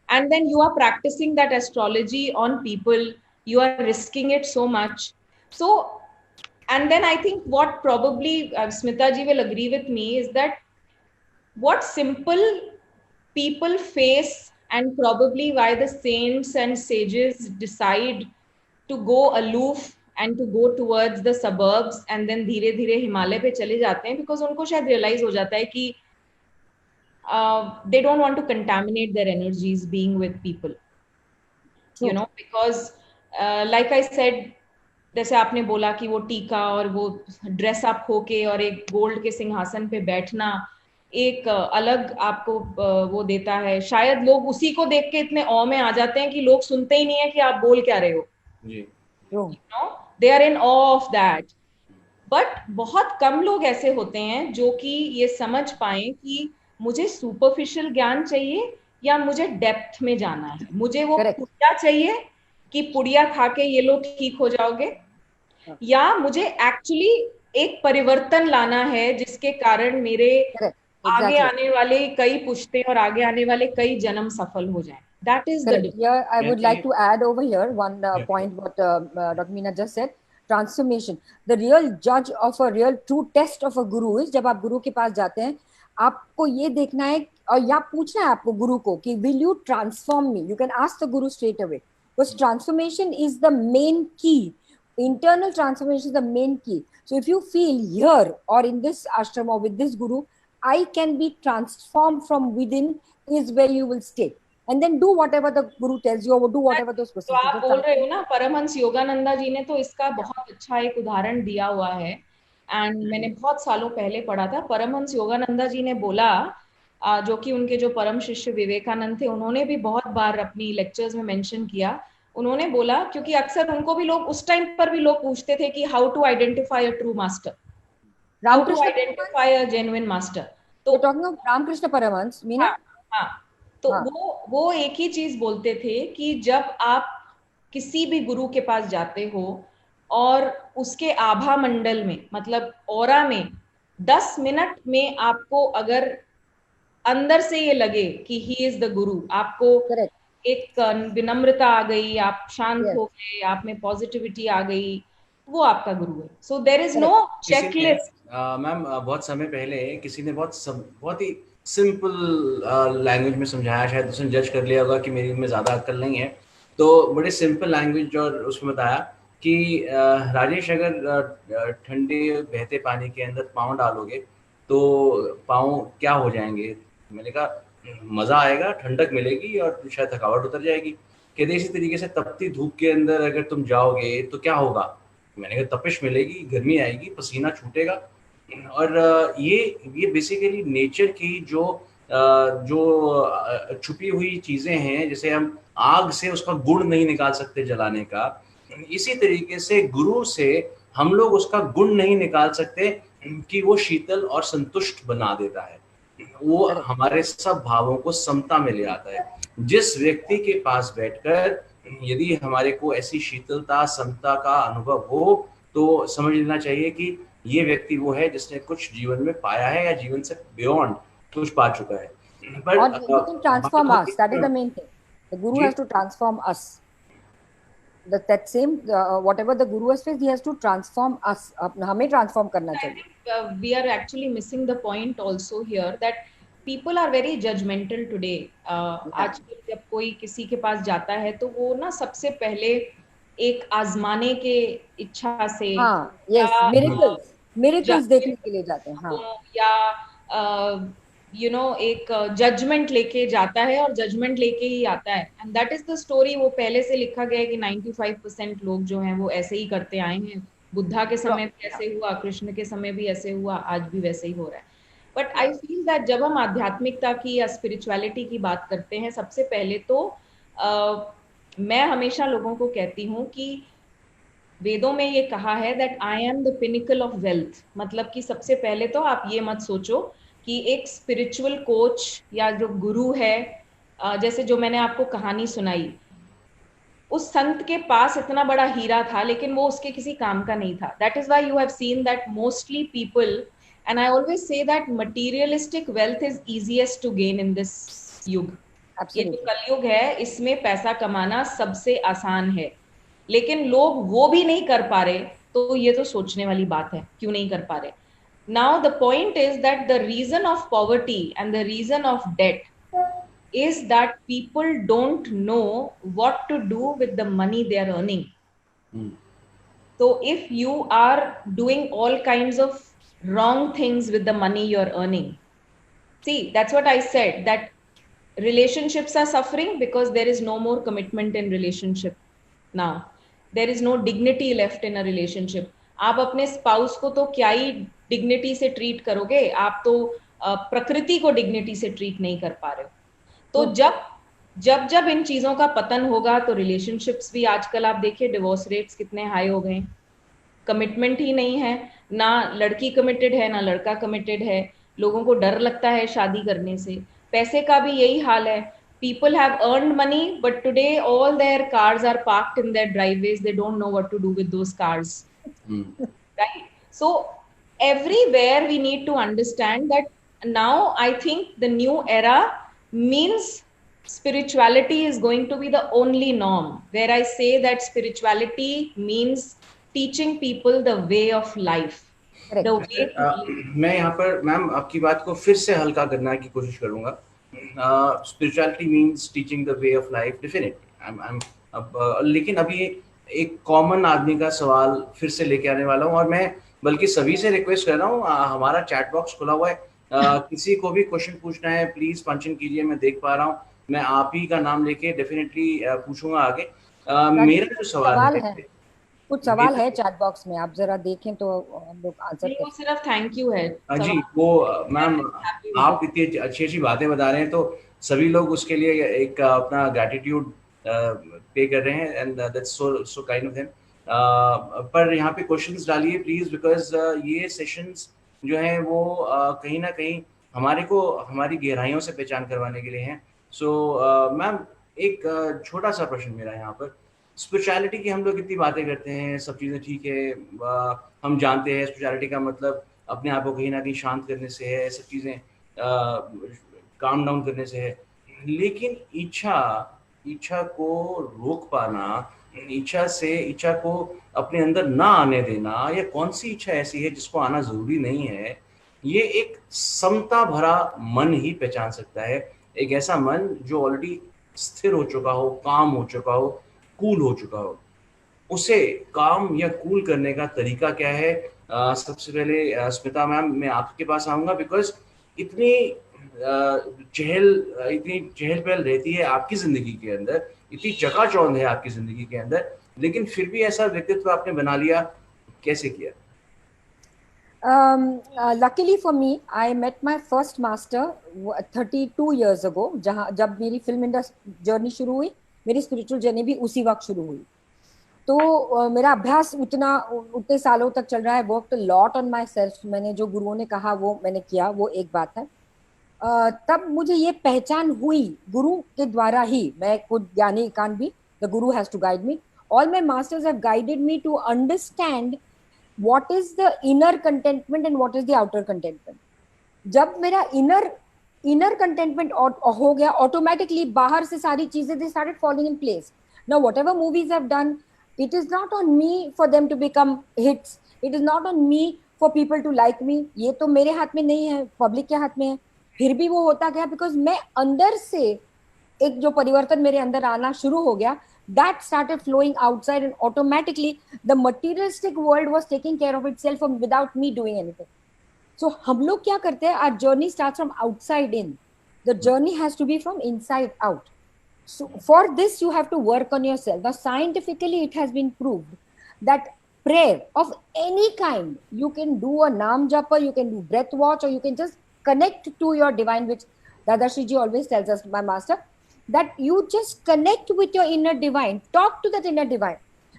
and then you are practicing that astrology on people, you are risking it so much. So, and then I think what probably Smita ji will agree with me is that what simple people face, and probably why the saints and sages decide to go aloof and to go towards the suburbs and then धीरे धीरे हिमालय पे चले जाते हैं, because उनको शायद realize हो जाता है कि they don't want to contaminate their energies being with people. You know, because like I said, जैसे आपने बोला कि वो टीका और वो ड्रेस अप होके और एक गोल्ड के सिंहासन पे बैठना एक अलग आपको वो देता है. शायद लोग उसी को देख के इतने औ में आ जाते हैं कि लोग सुनते ही नहीं है कि आप बोल क्या रहे हो. You know, they are in awe of that. But बहुत कम लोग ऐसे होते हैं जो कि ये समझ पाए कि मुझे सुपरफिशियल ज्ञान चाहिए या मुझे डेप्थ में जाना है. मुझे वो पुड़िया चाहिए कि पुड़िया खा के ये लोग ठीक हो जाओगे, या मुझे एक्चुअली एक परिवर्तन लाना है जिसके कारण मेरे आगे आने वाले कई पुश्ते और आगे आने वाले कई जन्म सफल हो जाएं. That is the difference. Yeah, I would like to add over here one point what Dr. Meena just said. Transformation. The real judge of a real true test of a guru is जब आप गुरु के पास जाते हैं, आपको ये देखना है और या पूछना है आपको गुरु को कि will you transform me? You can ask the guru straight away. because transformation is the main key. Internal transformation is the main key. So if you feel here or in this ashram or with this guru, I can be transformed from within, is where you will stay. And then do whatever the guru tells you, or do whatever those तो आप processes. बोल रहे हो ना, परमहंस योगानंदा जी ने तो इसका बहुत अच्छा एक उदाहरण दिया हुआ है, एंड मैंने बहुत सालों पहले पढ़ा था. परमहंस योगानंदा जी ने बोला, जो कि उनके जो परम शिष्य विवेकानंद थे, उन्होंने भी बहुत बार अपनी लेक्चर्स में मेंशन किया. उन्होंने बोला, क्योंकि अक्सर उनको भी लोग उस टाइम पर भी लोग पूछते थे कि how to identify a true master, how to identify a genuine master. तो टॉकिंग ऑफ रामकृष्ण परमहंस मीना, हाँ, तो वो एक ही चीज बोलते थे कि जब आप किसी भी गुरु के पास जाते हो और उसके आभा मंडल में, मतलब ऑरा में 10 मिनट में आपको अगर अंदर से ये लगे कि ही इज द गुरु, आपको एक विनम्रता आ गई, आप शांत हो गए, आप में पॉजिटिविटी आ गई, वो आपका गुरु है. So there is no checklist. Ma'am बहुत समय पहले किसी ने बहुत ही सिंपल लैंग्वेज में समझाया, शायद उसने जज कर लिया होगा कि मेरी में ज़्यादा अक्ल नहीं है, तो बड़े सिंपल लैंग्वेज और उसमें बताया कि राजेश, अगर ठंडे बहते पानी के अंदर पाँव डालोगे तो पाँव क्या हो जाएंगे? मैंने कहा मज़ा आएगा, ठंडक मिलेगी और शायद थकावट उतर जाएगी. कहते इसी तरीके से तपती धूप के अंदर अगर तुम जाओगे तो क्या होगा? मैंने कहा तपिश मिलेगी, गर्मी आएगी, पसीना छूटेगा. और ये बेसिकली नेचर की जो छुपी हुई चीज़ें हैं, जैसे हम आग से उसका गुण नहीं निकाल सकते जलाने का, इसी तरीके से गुरु से हम लोग उसका गुण नहीं निकाल सकते कि वो शीतल और संतुष्ट बना देता है. वो हमारे सब भावों को समता में ले आता है. जिस व्यक्ति के पास बैठकर यदि हमारे को ऐसी शीतलता, समता का अनुभव हो, तो समझ लेना चाहिए कि ये व्यक्ति वो है जिसने कुछ जीवन में पाया है या जीवन से बियॉन्ड कुछ पा चुका है. But he can transform us. That is the main thing. The guru has to transform us. That same whatever the guru has faced, he has to transform us. हमें transform करना चाहिए. We are actually missing the point also here that people are very judgmental today. आजकल जब कोई किसी के पास जाता है तो वो ना सबसे पहले एक आजमाने के इच्छा से, miracles देखने के लिए जाते हैं, हाँ, या एक जजमेंट लेके जाता है और जजमेंट लेके ही आता है. And that is the story. वो पहले से लिखा गया है कि 95% लोग जो हैं वो ऐसे ही करते आए हैं. बुद्धा के समय भी ऐसे हुआ, कृष्ण के समय भी ऐसे हुआ, आज भी वैसे ही हो रहा है. बट आई फील दैट जब हम आध्यात्मिकता की या स्पिरिचुअलिटी की बात करते हैं, सबसे पहले तो मैं हमेशा लोगों को कहती हूँ कि वेदों में ये कहा है that I am the pinnacle of wealth. मतलब कि सबसे पहले तो आप ये मत सोचो कि एक स्पिरिचुअल कोच या जो गुरु है, जैसे जो मैंने आपको कहानी सुनाई, उस संत के पास इतना बड़ा हीरा था लेकिन वो उसके किसी काम का नहीं था. That is why you have seen that mostly people, and I always say that materialistic wealth is easiest to gain in this yuga. ये जो कलयुग है, इसमें पैसा कमाना सबसे आसान है, लेकिन लोग वो भी नहीं कर पा रहे. तो ये तो सोचने वाली बात है, क्यों नहीं कर पा रहे. Now the point is that the reason of poverty and the reason of debt is that people don't know what to do with the money they are earning. So if you are doing all kinds of wrong things with the money you're earning, see, that's what I said, that relationships are suffering because there is no more commitment in relationship. Now there is no dignity left in a relationship. आप अपने spouse को तो क्या ही dignity से treat करोगे, आप तो प्रकृति को डिग्निटी से ट्रीट नहीं कर पा रहे हो. तो जब इन चीजों का पतन होगा तो रिलेशनशिप्स भी, आजकल आप देखिए डिवोर्स रेट्स कितने हाई हो गए. कमिटमेंट ही नहीं है, ना लड़की कमिटेड है ना लड़का कमिटेड है. लोगों को डर लगता है शादी करने से. पैसे का भी यही हाल है. People have earned money, but today all their cars are parked in their driveways. They don't know what to do with those cars. Right? So everywhere we need to understand that now I think the new era means spirituality is going to be the only norm, where I say that spirituality means teaching people the way of life. The way मैं यहाँ पर ma'am आपकी बात को फिर से हल्का करने की कोशिश करूँगा. Spirituality means teaching the way of life. Definitely, I'm अब लेकिन अभी एक कॉमन आदमी का सवाल फिर से लेके आने वाला हूँ, और मैं बल्कि सभी से रिक्वेस्ट कर रहा हूँ, हमारा चैट बॉक्स खुला हुआ है, किसी को भी क्वेश्चन पूछना है प्लीज पंचन कीजिए, मैं देख पा रहा हूँ, मैं आप ही का नाम लेके डेफिनेटली पूछूंगा आगे। राजीव मेरा जी, जो कुछ सवाल सवाल है, है, कुछ सवाल मेरा है चैट बॉक्स में, आप जरा देखें तो हम लोग आंसर नहीं, कर वो सकते सिर्फ थैंक यू है जी सवाल। वो मैम, हैप्पी विद आप इट। इतनी अच्छी अच्छी बातें बता रहे हैं तो सभी लोग उसके लिए एक अपना ग्रैटिट्यूड पे कर रहे हैं, and that's so so kind of them. पर यहाँ पे क्वेश्चंस डालिए प्लीज, बिकॉज ये सेशंस जो हैं वो कहीं ना कहीं हमारे को हमारी गहराइयों से पहचान करवाने के लिए हैं। सो मैम, एक छोटा सा प्रश्न मेरा यहाँ पर, स्पिरिचुअलिटी की हम लोग इतनी बातें करते हैं, सब चीज़ें ठीक है, हम जानते हैं स्पिरिचुअलिटी का मतलब अपने आप को कहीं ना कहीं शांत करने से है, सब चीज़ें काम डाउन करने से है, लेकिन इच्छा इच्छा को रोक पाना, इच्छा को अपने अंदर ना आने देना, या कौन सी इच्छा ऐसी है जिसको आना जरूरी नहीं है, ये एक समता भरा मन ही पहचान सकता है। एक ऐसा मन जो ऑलरेडी स्थिर हो चुका हो, काम हो चुका हो, कूल हो चुका हो, उसे काम या कूल करने का तरीका क्या है? सबसे पहले स्मिता मैम, मैं आपके पास आऊंगा, बिकॉज इतनी इतनी चहल पहल रहती है आपकी जिंदगी के अंदर, इतनी चकाचौंध है आपकी जिंदगी के अंदर, लेकिन फिर भी ऐसा व्यक्तित्व आपने बना लिया, कैसे किया? Luckily for me, I met my first master 32 years ago. जब मेरी फिल्म इंडस्ट्री जर्नी शुरू हुई, मेरी स्पिरिचुअल जर्नी भी उसी वक्त शुरू हुई। तो मेरा अभ्यास उतने सालों तक चल रहा है। Worked lot on my self. मैंने जो गुरुओं ने कहा वो मैंने किया, वो एक बात है। तब मुझे ये पहचान हुई गुरु के द्वारा ही। मैं खुद ज्ञानी कान भी, the guru has to guide me. All my masters have guided me to understand what is the inner contentment and what is the outer contentment. जब मेरा inner contentment हो गया, automatically बाहर से सारी चीजें they started falling in place. Now whatever movies I've done, it is not on me for them to become hits. It is not on me for people to like me. ये तो मेरे हाथ में नहीं है, पब्लिक के हाथ में है। फिर भी वो होता गया because मैं अंदर से एक जो परिवर्तन मेरे अंदर आना शुरू हो गया, that started flowing outside, and automatically the materialistic world was taking care of itself without me doing anything. So हम लोग क्या करते हैं, our journey starts from outside in. The journey has to be from inside out. So for this you have to work on yourself. Now scientifically it has been proved that prayer of any kind, you can do a naam japa, you can do breath watch, or you can just connect to your divine, which Dadashi ji always tells us, my master, that you just connect with your inner divine, talk to that inner divine,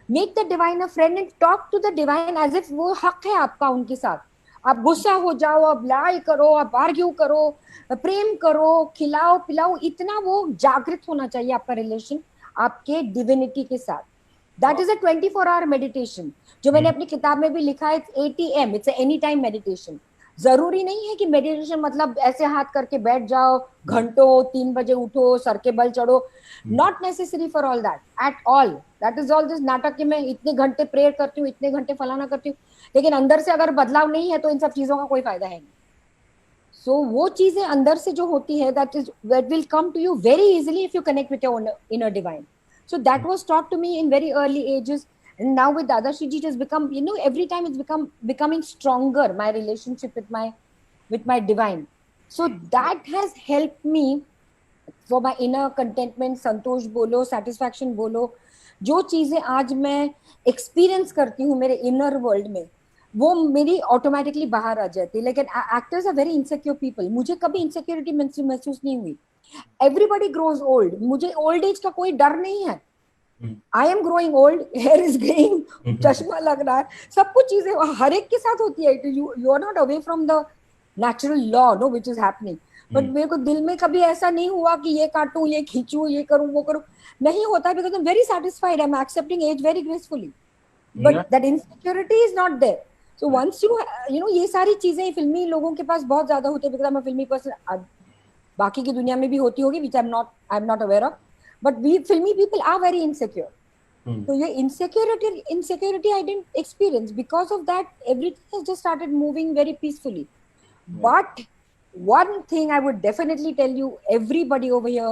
make the divine a friend and talk to the divine as if वो हक है आपका उनके साथ। आप गुस्सा हो जाओ, आप लड़ाई करो, आप आर्ग्यू करो, प्रेम करो, खिलाओ पिलाओ, इतना वो जागृत होना चाहिए आपका रिलेशन आपके डिविनिटी के साथ। That is a 24 hour meditation, जो मैंने अपनी किताब में भी लिखा है। It's ATM, it's any time meditation. जरूरी नहीं है कि मेडिटेशन मतलब ऐसे हाथ करके बैठ जाओ घंटों, 3 बजे उठो, सर के बल चढ़ो। Not necessary for all that at all. That is all this नाटक कि मैं इतने घंटे प्रेयर करती हूँ, इतने घंटे फलाना करती हूँ, लेकिन अंदर से अगर बदलाव नहीं है तो इन सब चीजों का कोई फायदा है नहीं। सो वो चीजें अंदर से जो होती है, that will come to you very easily if you connect with your inner divine. So that was taught to me in very early ages, and now with Dadashi ji it has become, every time it's becoming stronger, my relationship with my divine. So that has helped me for my inner contentment, संतोष बोलो, satisfaction बोलो, जो चीजें आज मैं experience करती हूँ मेरे inner world में, वो मेरी ऑटोमेटिकली बाहर आ जाती है। लेकिन actors are very insecure people. मुझे कभी इनसिक्योरिटी महसूस नहीं हुई। एवरीबॉडी ग्रोज ओल्ड, मुझे ओल्ड एज का कोई डर नहीं है। I am growing old, hair is greying, चश्मा लग रहा है, सब कुछ चीजें हर एक के साथ होती है। You are not away from the natural law, no, which is happening. But मेरे को दिल में कभी ऐसा नहीं हुआ कि ये काटूं, ये खींचूं, ये करूं, वो करूं, नहीं होता। Because I am very satisfied, I am accepting as very gracefully, but that insecurity is not there. So once you know ये सारी चीजें फिल्मी लोगों के पास बहुत ज्यादा होती है, बिकॉज आई एम अ फिल्मी पर्सन। बाकी की दुनिया में भी होती होगी, which I am not aware of, but we filmy people are very insecure. तो ये insecurity I didn't experience. Because of that, everything has just started moving very peacefully. But one thing I would definitely tell you, everybody over here,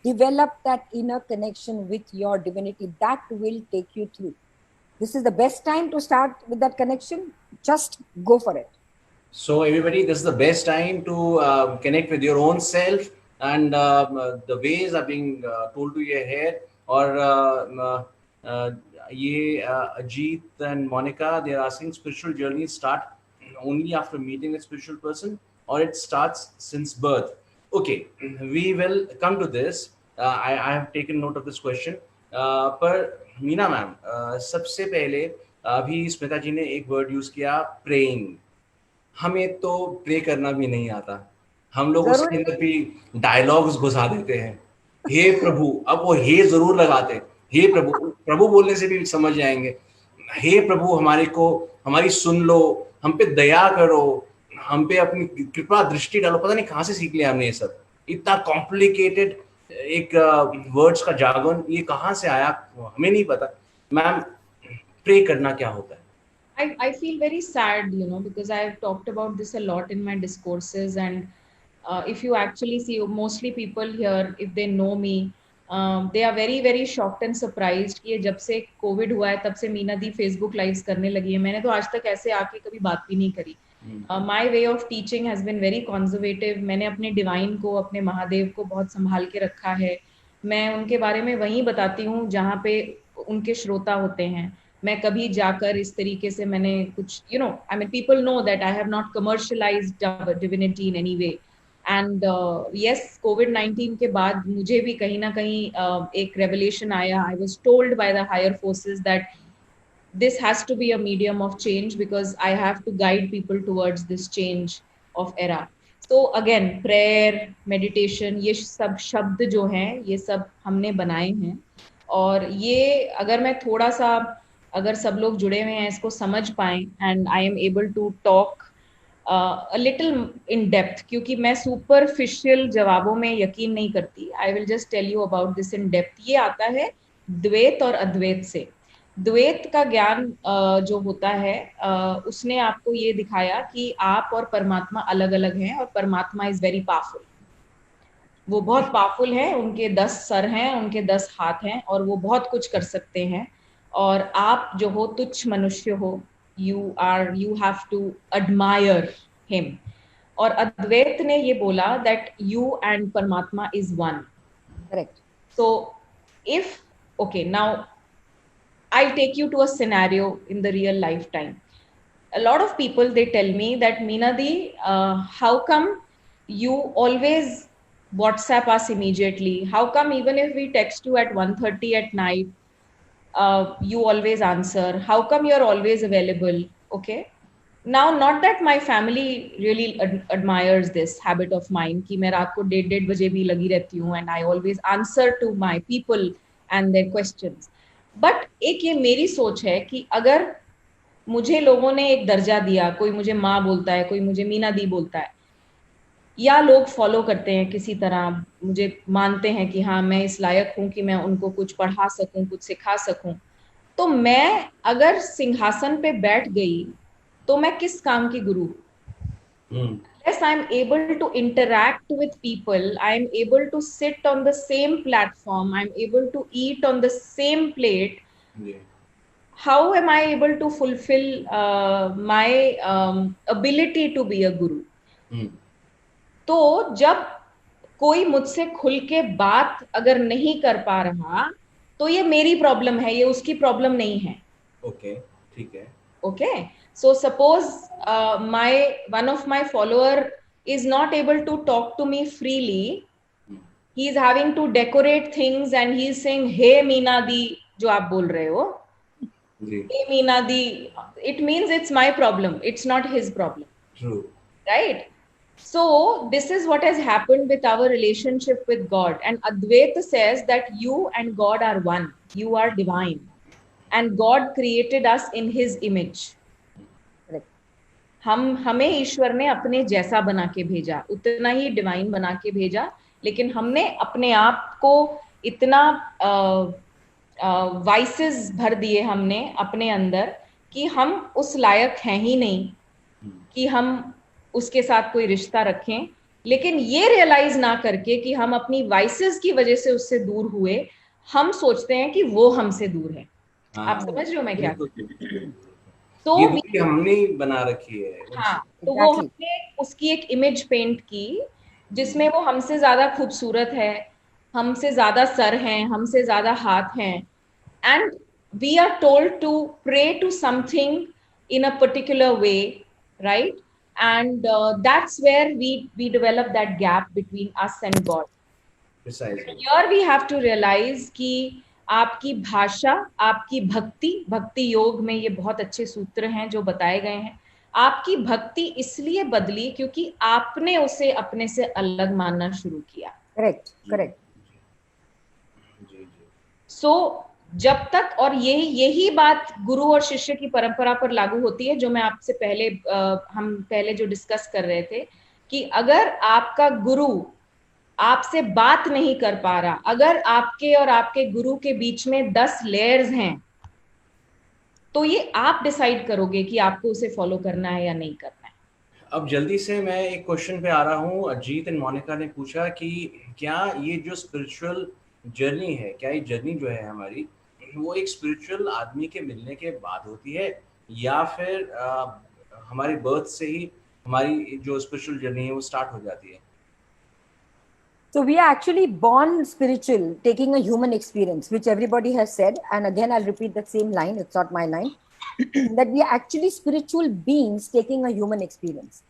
develop that inner connection with your divinity. That will take you through. This is the best time to start with that connection. Just go for it. So everybody, this is the best time to connect with your own self, and the ways are being told to you here. Or Ajit and Monica, they are asking, spiritual journeys start only after meeting a spiritual person, or it starts since birth? Okay, we will come to this. I have taken note of this question. पर Meena ma'am, सबसे पहले अभी स्मिता जी ने एक word use किया, praying. हमें तो pray करना भी नहीं आता. हम लोग उसके अंदर भी डायलॉग्स घुसा देते हैं. हे प्रभु, अब वो हे जरूर लगाते हैं. हे प्रभु, प्रभु बोलने से भी समझ जाएंगे. हे प्रभु, हमारी सुन लो, हम पे दया करो, हम पे अपनी कृपा दृष्टि डालो. पता नहीं कहाँ से सीख लिया हमने ये सब. इतना कॉम्प्लिकेटेड एक वर्ड्स का जागरण, ये कहाँ से आया हमें नहीं पता. मैम, प्रे करना क्या होता है? I feel very sad, because I've talked about this a lot in my discourses, and if you actually see, mostly people here, if they know me, they are very very shocked and surprised कि जब से Covid हुआ है तब से मीना दी Facebook lives करने लगी है. मैंने तो आज तक ऐसे आके कभी बात भी नहीं करी. My way of teaching has been very conservative. मैंने अपने डिवाइन को, अपने महादेव को बहुत संभाल के रखा है. मैं उनके बारे में वहीं बताती हूँ जहाँ पे उनके श्रोता होते हैं. मैं कभी जाकर इस तरीके से मैंने कुछ I mean, people know that I have not commercialized divinity in any way. And yes, COVID-19 के बाद मुझे भी कहीं ना कहीं एक revelation आया. I was told by the higher forces that this has to be a medium of change because I have to guide people towards this change of era. So again, prayer, meditation, ये सब शब्द जो हैं, ये सब हमने बनाए हैं. और ये अगर मैं थोड़ा सा, अगर सब लोग जुड़े हुए हैं, इसको समझ पाएं, and I am able to talk a little in depth, क्योंकि मैं सुपरफिशियल जवाबों में यकीन नहीं करती. I will just tell you about this in depth. ये आता है द्वैत और अद्वैत से. द्वैत का ज्ञान जो होता है, उसने आपको ये दिखाया कि आप और परमात्मा अलग अलग हैं, और परमात्मा इज वेरी पावरफुल. वो बहुत पावरफुल है. उनके 10 सर हैं, उनके 10 हाथ हैं, और वो बहुत कुछ कर सकते हैं. और आप जो हो, तुच्छ मनुष्य हो, you have to admire him. और अद्वैत ने ये बोला that you and परमात्मा is one. Correct. So if, okay, now I'll take you to a scenario in the real lifetime. A lot of people, they tell me that, Meena Di, how come you always WhatsApp us immediately? How come even if we text you at 1:30 at night, you always answer? How come you're always available? Okay. Now, not that my family really admires this habit of mine कि मैं रात को 1:30 बजे भी लगी रहती हूँ, and I always answer to my people and their questions. But एक ये मेरी सोच है कि अगर मुझे लोगों ने एक दर्जा दिया, कोई मुझे माँ बोलता है, कोई मुझे मीना दी बोलता है, या लोग फॉलो करते हैं किसी तरह, मुझे मानते हैं कि हाँ मैं इस लायक हूँ कि मैं उनको कुछ पढ़ा सकूं, कुछ सिखा सकूं, तो मैं अगर सिंहासन पे बैठ गई तो मैं किस काम की गुरु? Unless I am able to interact with people, I am able to sit on the same platform, I am able to eat on the same plate. How am I able to fulfill my ability to be a guru? तो जब कोई मुझसे खुल के बात अगर नहीं कर पा रहा, तो ये मेरी प्रॉब्लम है, ये उसकी प्रॉब्लम नहीं है. ओके, ठीक है. Okay, so suppose one of my follower is not able to talk to me freely. He is having to decorate things and he is saying, "Hey Meena Di," जो आप बोल रहे हो, "Hey Meena Di," it means it's my problem. It's not his problem. True. Right? So this is what has happened with our relationship with God. And Advaita says that you and God are one. You are divine. And God created us in his image. हमें ईश्वर ने अपने जैसा बना के भेजा, उतना ही divine बना के भेजा, लेकिन हमने अपने आप को इतना वाइसेस भर दिए हमने अपने अंदर कि हम उस लायक हैं ही नहीं कि हम उसके साथ कोई रिश्ता रखें. लेकिन ये रियलाइज ना करके कि हम अपनी वाइसेस की वजह से उससे दूर हुए, हम सोचते हैं कि वो हमसे दूर है। आप समझ रहे हो मैं क्या? तो ये दूरी हमने ही बना रखी है। हाँ, तो वो हमने उसकी एक इमेज पेंट की जिसमें वो हमसे ज्यादा खूबसूरत है, हमसे ज्यादा सर हैं, हमसे ज्यादा हाथ हैं, and we are told to pray to something in a particular way, right? And that's where we develop that gap between us and God. Precisely. Here we have to realize कि आपकी भाषा, आपकी भक्ति योग में ये बहुत अच्छे सूत्र हैं जो बताए गए हैं। आपकी भक्ति इसलिए बदली क्योंकि आपने उसे अपने से अलग मानना शुरू किया। करेक्ट। सो जब तक, और यही बात गुरु और शिष्य की परंपरा पर लागू होती है, जो मैं आपसे हम पहले जो डिस्कस कर रहे थे, कि अगर आपका गुरु आपसे बात नहीं कर पा रहा, अगर आपके और आपके गुरु के बीच में 10 लेयर्स हैं, तो ये आप डिसाइड करोगे कि आपको उसे फॉलो करना है या नहीं करना है। अब जल्दी से मैं एक क्वेश्चन पे आ रहा हूँ। अजीत एंड मोनिका ने पूछा कि क्या ये जो स्पिरिचुअल जर्नी है, क्या ये जर्नी जो है हमारी, वो एक स्पिरिचुअल आदमी के मिलने के बाद होती है, या फिर हमारी बर्थ से ही हमारी जो स्पिरिचुअल जर्नी है वो स्टार्ट हो जाती है? So we are actually born spiritual, taking a human experience, which everybody has said. And again, I'll repeat that same line. It's not my line. That we are actually spiritual beings taking a human experience.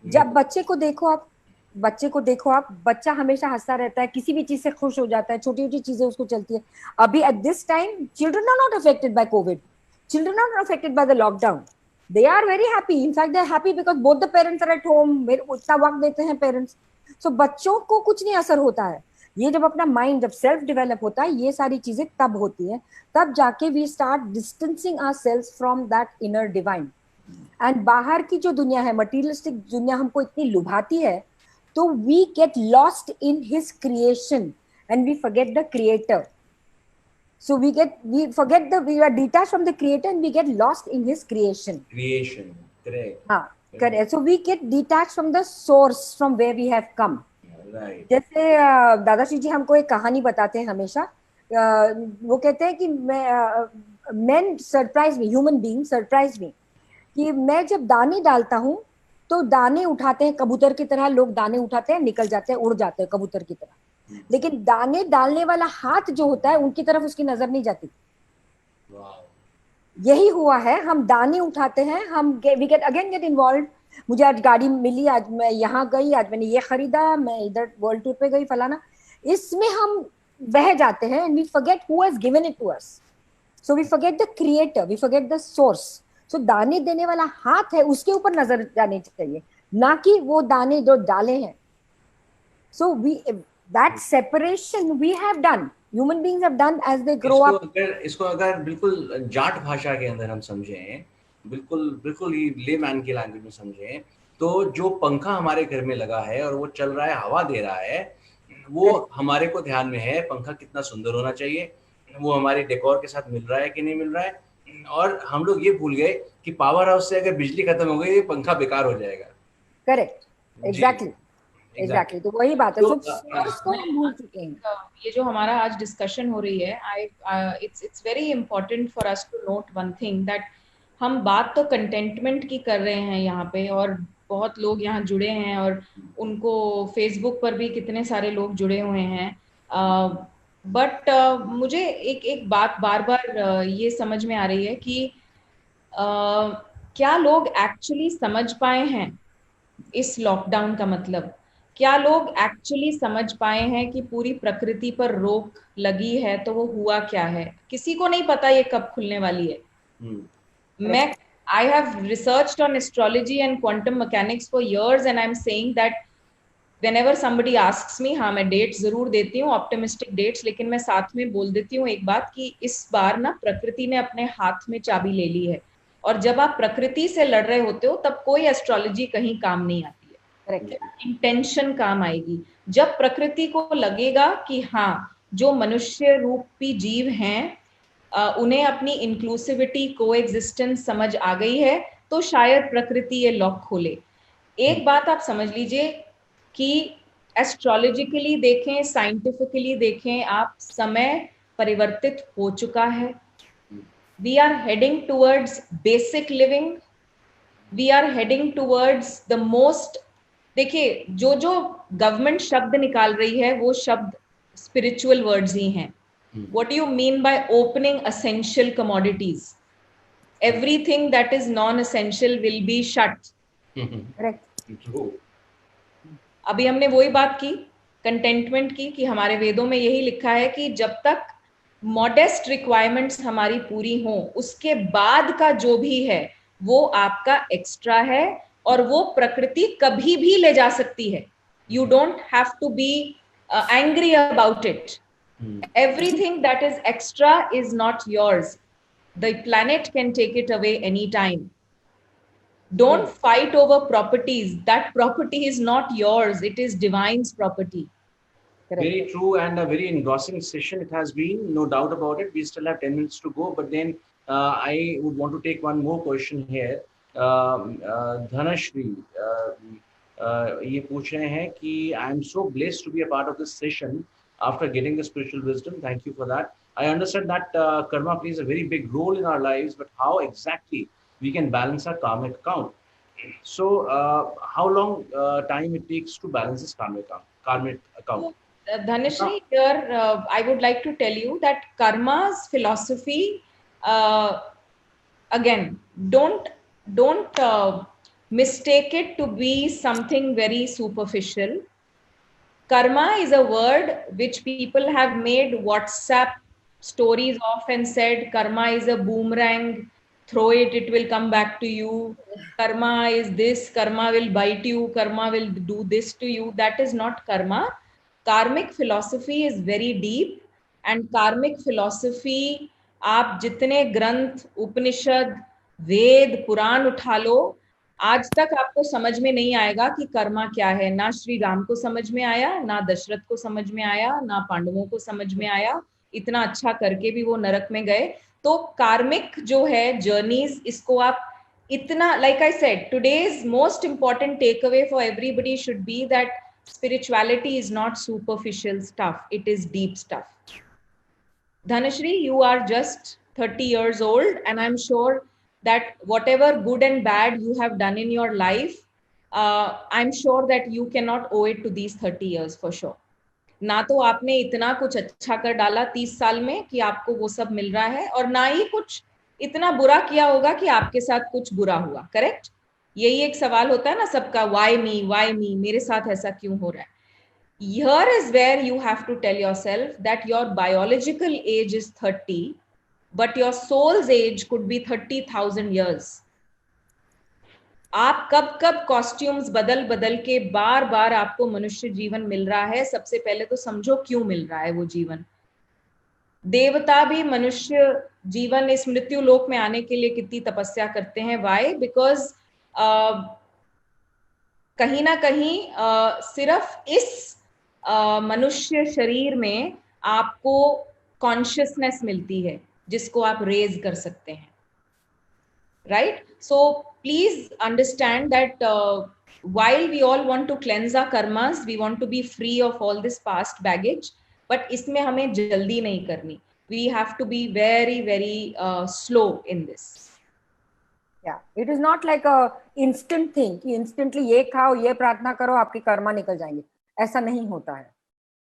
जब बच्चे को देखो आप, बच्चा हमेशा हंसता रहता है, किसी भी चीज से खुश हो जाता है, छोटी-छोटी चीजें उसको चलती है। अभी at this time, children are not affected by COVID. Children are not affected by the lockdown. They are very happy. In fact, they're happy because both the parents are at home. उतना वक्त देते हैं parents. सो बच्चों को कुछ नहीं असर होता है। ये जब अपना माइंड जब सेल्फ डेवलप होता है, ये सारी चीजें तब होती हैं, तब जाके we start distancing ourselves from that inner divine. And बाहर की जो दुनिया है, मटीरियलिस्टिक दुनिया हमको इतनी लुभाती है, तो we get lost in his creation and we forget the creator. So we are detached from the creator and we get lost in his creation. Correct. Correct. So we get detached from the source from where we have come. Right. जैसे दादाश्री जी हमको एक कहानी बताते हैं हमेशा। वो कहते हैं कि men surprise me, human beings surprise me, कि मैं जब दाने डालता हूँ तो दाने उठाते हैं कबूतर की तरह, लोग दाने उठाते हैं, निकल जाते हैं, उड़ जाते हैं कबूतर की तरह, लेकिन दाने डालने वाला हाथ जो होता है उनकी तरफ उसकी नजर नहीं जाती। यही हुआ है, हम दाने उठाते हैं, हम वी गेट इन्वॉल्व। मुझे आज गाड़ी मिली, आज मैं यहाँ गई, आज मैंने ये खरीदा, मैं इधर वर्ल्ड टूर पे गई, फलाना, इसमें हम बह जाते हैं and we forget who has given it to us. So we forget the creator, we forget the source. So दाने देने वाला हाथ है, उसके ऊपर नजर जानी चाहिए, ना कि वो दाने जो डाले हैं। So we that separation we have done, human beings have done as they grow up. इसको अगर बिल्कुल जाट भाषा के अंदर हम समझें, बिल्कुल ही लेमैन की लैंग्वेज में समझें, तो जो पंखा हमारे घर में लगा है और वो चल रहा है, हवा दे रहा है, वो हमारे को ध्यान में है पंखा कितना सुंदर होना चाहिए, वो हमारे डेकोर के साथ मिल रहा है कि नहीं मिल रहा है, और हम लोग ये भूल गए कि पावर हाउस से अगर बिजली खत्म हो गई, पंखा बेकार हो जाएगा। Correct, exactly. तो वही बात है, उसको हम भूल चुके हैं। ये जो हमारा आज डिस्कशन हो रही है, it's very important for us to note one thing, that हम बात तो कंटेंटमेंट की कर रहे हैं यहाँ पे, और बहुत लोग यहाँ जुड़े हैं, और उनको फेसबुक पर भी कितने सारे लोग जुड़े हुए हैं, बट मुझे एक बात बार बार ये समझ में आ रही है कि क्या लोग एक्चुअली समझ पाए हैं इस लॉकडाउन का मतलब? क्या लोग एक्चुअली समझ पाए हैं कि पूरी प्रकृति पर रोक लगी है तो वो हुआ क्या है? किसी को नहीं पता ये कब खुलने वाली है। I have researched on astrology and quantum mechanics for years, and I'm saying that whenever somebody asks me, हाँ मैं डेट्स जरूर देती हूँ, ऑप्टिमिस्टिक डेट्स, लेकिन मैं साथ में बोल देती हूँ एक बात कि इस बार ना प्रकृति ने अपने हाथ में चाबी ले ली है, और जब आप प्रकृति से लड़ रहे होते हो तब कोई एस्ट्रोलॉजी कहीं काम नहीं आती है। करेक्ट, इंटेंशन काम आएगी। जब प्रकृति को लगेगा कि हाँ, जो मनुष्य रूपी जीव हैं उन्हें अपनी इंक्लूसिविटी, कोएग्जिस्टेंस समझ आ गई है, तो शायद प्रकृति ये लॉक खोले। एक बात आप समझ लीजिए, कि एस्ट्रोलॉजिकली देखें, साइंटिफिकली देखें, आप समय परिवर्तित हो चुका है. We are heading towards basic living. We are heading towards the most, देखिए जो जो गवर्नमेंट शब्द निकाल रही है वो शब्द स्पिरिचुअल वर्ड्स ही हैं. What do you mean by opening essential commodities? Everything that is non-essential will be shut. Correct. True. अभी हमने वही बात की कंटेंटमेंट की कि हमारे वेदों में यही लिखा है कि जब तक मॉडेस्ट रिक्वायरमेंट्स हमारी पूरी हों, उसके बाद का जो भी है वो आपका एक्स्ट्रा है और वो प्रकृति कभी भी ले जा सकती है. You don't have to be angry about it. Everything that is extra is not yours. The planet can take it away anytime. Don't fight over properties. That property is not yours. It is divine's property. Correct. Very true, and a very engrossing session it has been, no doubt about it. We still have 10 minutes to go, but then I would want to take one more question here. Dhanashri, ये पूछ रहे हैं कि I am so blessed to be a part of this session after getting the spiritual wisdom. Thank you for that. I understand that karma plays a very big role in our lives, but how exactly we can balance our karmic account? So, how long time it takes to balance this karmic account? Dhanashri, here I would like to tell you that karma's philosophy, again, don't mistake it to be something very superficial. Karma is a word which people have made WhatsApp stories of and said karma is a boomerang, throw it, it will come back to you. Karma is this, karma will bite you, karma will do this to you. That is not karma. Karmic philosophy is very deep, and karmic philosophy, आप जितने ग्रंथ, उपनिषद, वेद, पुराण उठा लो, आज तक आपको समझ में नहीं आएगा कि कर्मा क्या है. ना श्री राम को समझ में आया, ना दशरथ को समझ में आया, ना पांडवों को समझ में आया. इतना अच्छा करके भी वो नरक में गए. तो कार्मिक जो है जर्नीज, इसको आप इतना, like I said, today's most important take away for everybody should be that spirituality is not superficial stuff, it is deep stuff. Dhanashri, you are just 30 years old, and I'm sure that whatever good and bad you have done in your life, I'm sure that you cannot owe it to these 30 years for sure. ना तो आपने इतना कुछ अच्छा कर डाला 30 साल में कि आपको वो सब मिल रहा है, और ना ही कुछ इतना बुरा किया होगा कि आपके साथ कुछ बुरा हुआ. करेक्ट? यही एक सवाल होता है ना सबका, वाई मी, मेरे साथ ऐसा क्यों हो रहा है. Here is where you have to tell yourself that your biological age is 30, but your soul's age could be 30,000 years. आप कब कब कॉस्ट्यूम्स बदल बदल के बार बार आपको मनुष्य जीवन मिल रहा है, सबसे पहले तो समझो क्यों मिल रहा है वो जीवन. देवता भी मनुष्य जीवन इस मृत्यु लोक में आने के लिए कितनी तपस्या करते हैं. वाई? बिकॉज कहीं ना कहीं सिर्फ इस मनुष्य शरीर में आपको कॉन्शियसनेस मिलती है जिसको आप रेज कर सकते हैं. Right? So please understand that while we all want to cleanse our karmas, we want to be free of all this past baggage, but इसमें हमें जल्दी नहीं करनी. We have to be very very slow in this. Yeah, it is not like a instant thing कि instantly ये खाओ, ये प्रार्थना करो, आपके कर्मा निकल जाएंगे. ऐसा नहीं होता है.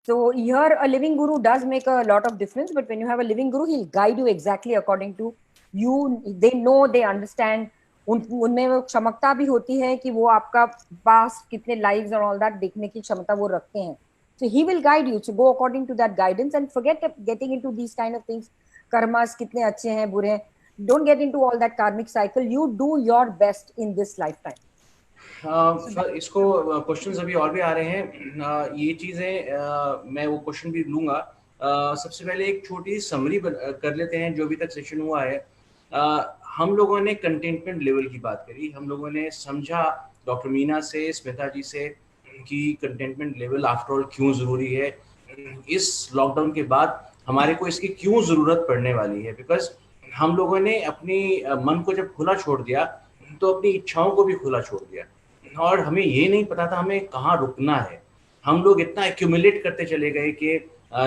So here a living guru does make a lot of difference, but when you have a living guru, he'll guide you exactly according to you. They know, they understand. उनमें वो क्षमता भी होती है कि वो आपका past कितने lives and all that देखने की क्षमता वो रखते हैं. So he will guide you to go according to that guidance, and forget getting into these kind of things. Karmas कितने अच्छे हैं, बुरे हैं. Don't get into all that karmic cycle. You do your best in this lifetime. इसको questions अभी और भी आ रहे हैं. ये चीजें मैं वो क्वेश्चन भी लूंगा. सबसे पहले एक छोटी समरी कर लेते हैं जो अभी तक सेशन हुआ है. हम लोगों ने कंटेंटमेंट लेवल की बात करी, हम लोगों ने समझा डॉक्टर मीना से, स्मिता जी से कि कंटेंटमेंट लेवल आफ्टर ऑल क्यों ज़रूरी है. इस लॉकडाउन के बाद हमारे को इसकी क्यों ज़रूरत पड़ने वाली है. बिकॉज हम लोगों ने अपनी मन को जब खुला छोड़ दिया तो अपनी इच्छाओं को भी खुला छोड़ दिया. और हमें ये नहीं पता था हमें कहाँ रुकना है। हम लोग इतना एक्यूमुलेट करते चले गए कि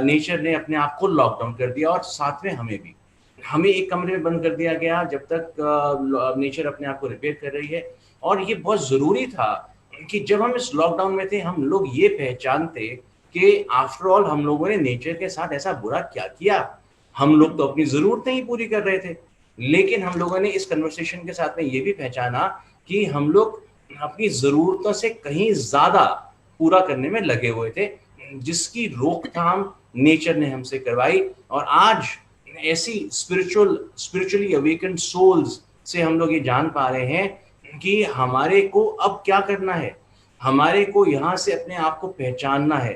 नेचर ने अपने आप को लॉकडाउन कर दिया और साथ में हमें भी। हमें एक कमरे में बंद कर दिया गया जब तक नेचर अपने आप को रिपेयर कर रही है। और ये बहुत ज़रूरी था कि जब हम इस लॉकडाउन में थे हम लोग ये पहचानते कि आफ्टर ऑल हम लोगों ने नेचर के साथ ऐसा बुरा क्या किया। हम लोग तो अपनी ज़रूरतें ही पूरी कर रहे थे, लेकिन हम लोगों ने इस कन्वर्सेशन के साथ में ये भी पहचाना कि हम लोग अपनी ज़रूरतों से कहीं ज़्यादा पूरा करने में लगे हुए थे, जिसकी रोकथाम नेचर ने हमसे करवाई। और आज ऐसी स्पिरिचुअली अवेकन्ड सोल्स से हम लोग ये जान पा रहे हैं कि हमारे को अब क्या करना है। हमारे को यहाँ से अपने आप को पहचानना है,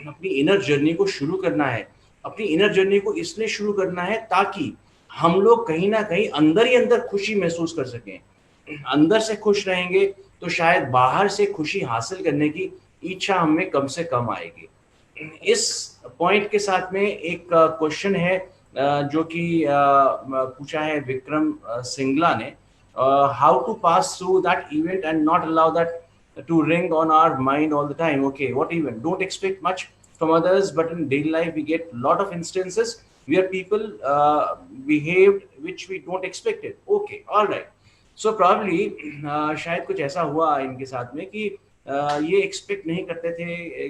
अपनी इनर जर्नी को शुरू करना है। अपनी इनर जर्नी को इसलिए शुरू करना है ताकि हम लोग कहीं ना कहीं अंदर ही अंदर खुशी महसूस कर सकें। अंदर से खुश रहेंगे तो शायद बाहर से खुशी हासिल करने की इच्छा हमें कम से कम आएगी। इस पॉइंट के साथ में एक क्वेश्चन है जो कि पूछा है विक्रम सिंगला ने, how to pass through that event and not allow that to ring on our mind all the time. Okay, what even? Don't expect much from others, but in daily life we get a lot of instances where people behaved which we don't expect it. Okay, all right. So probably शायद कुछ ऐसा हुआ इनके साथ में कि ये expect नहीं करते थे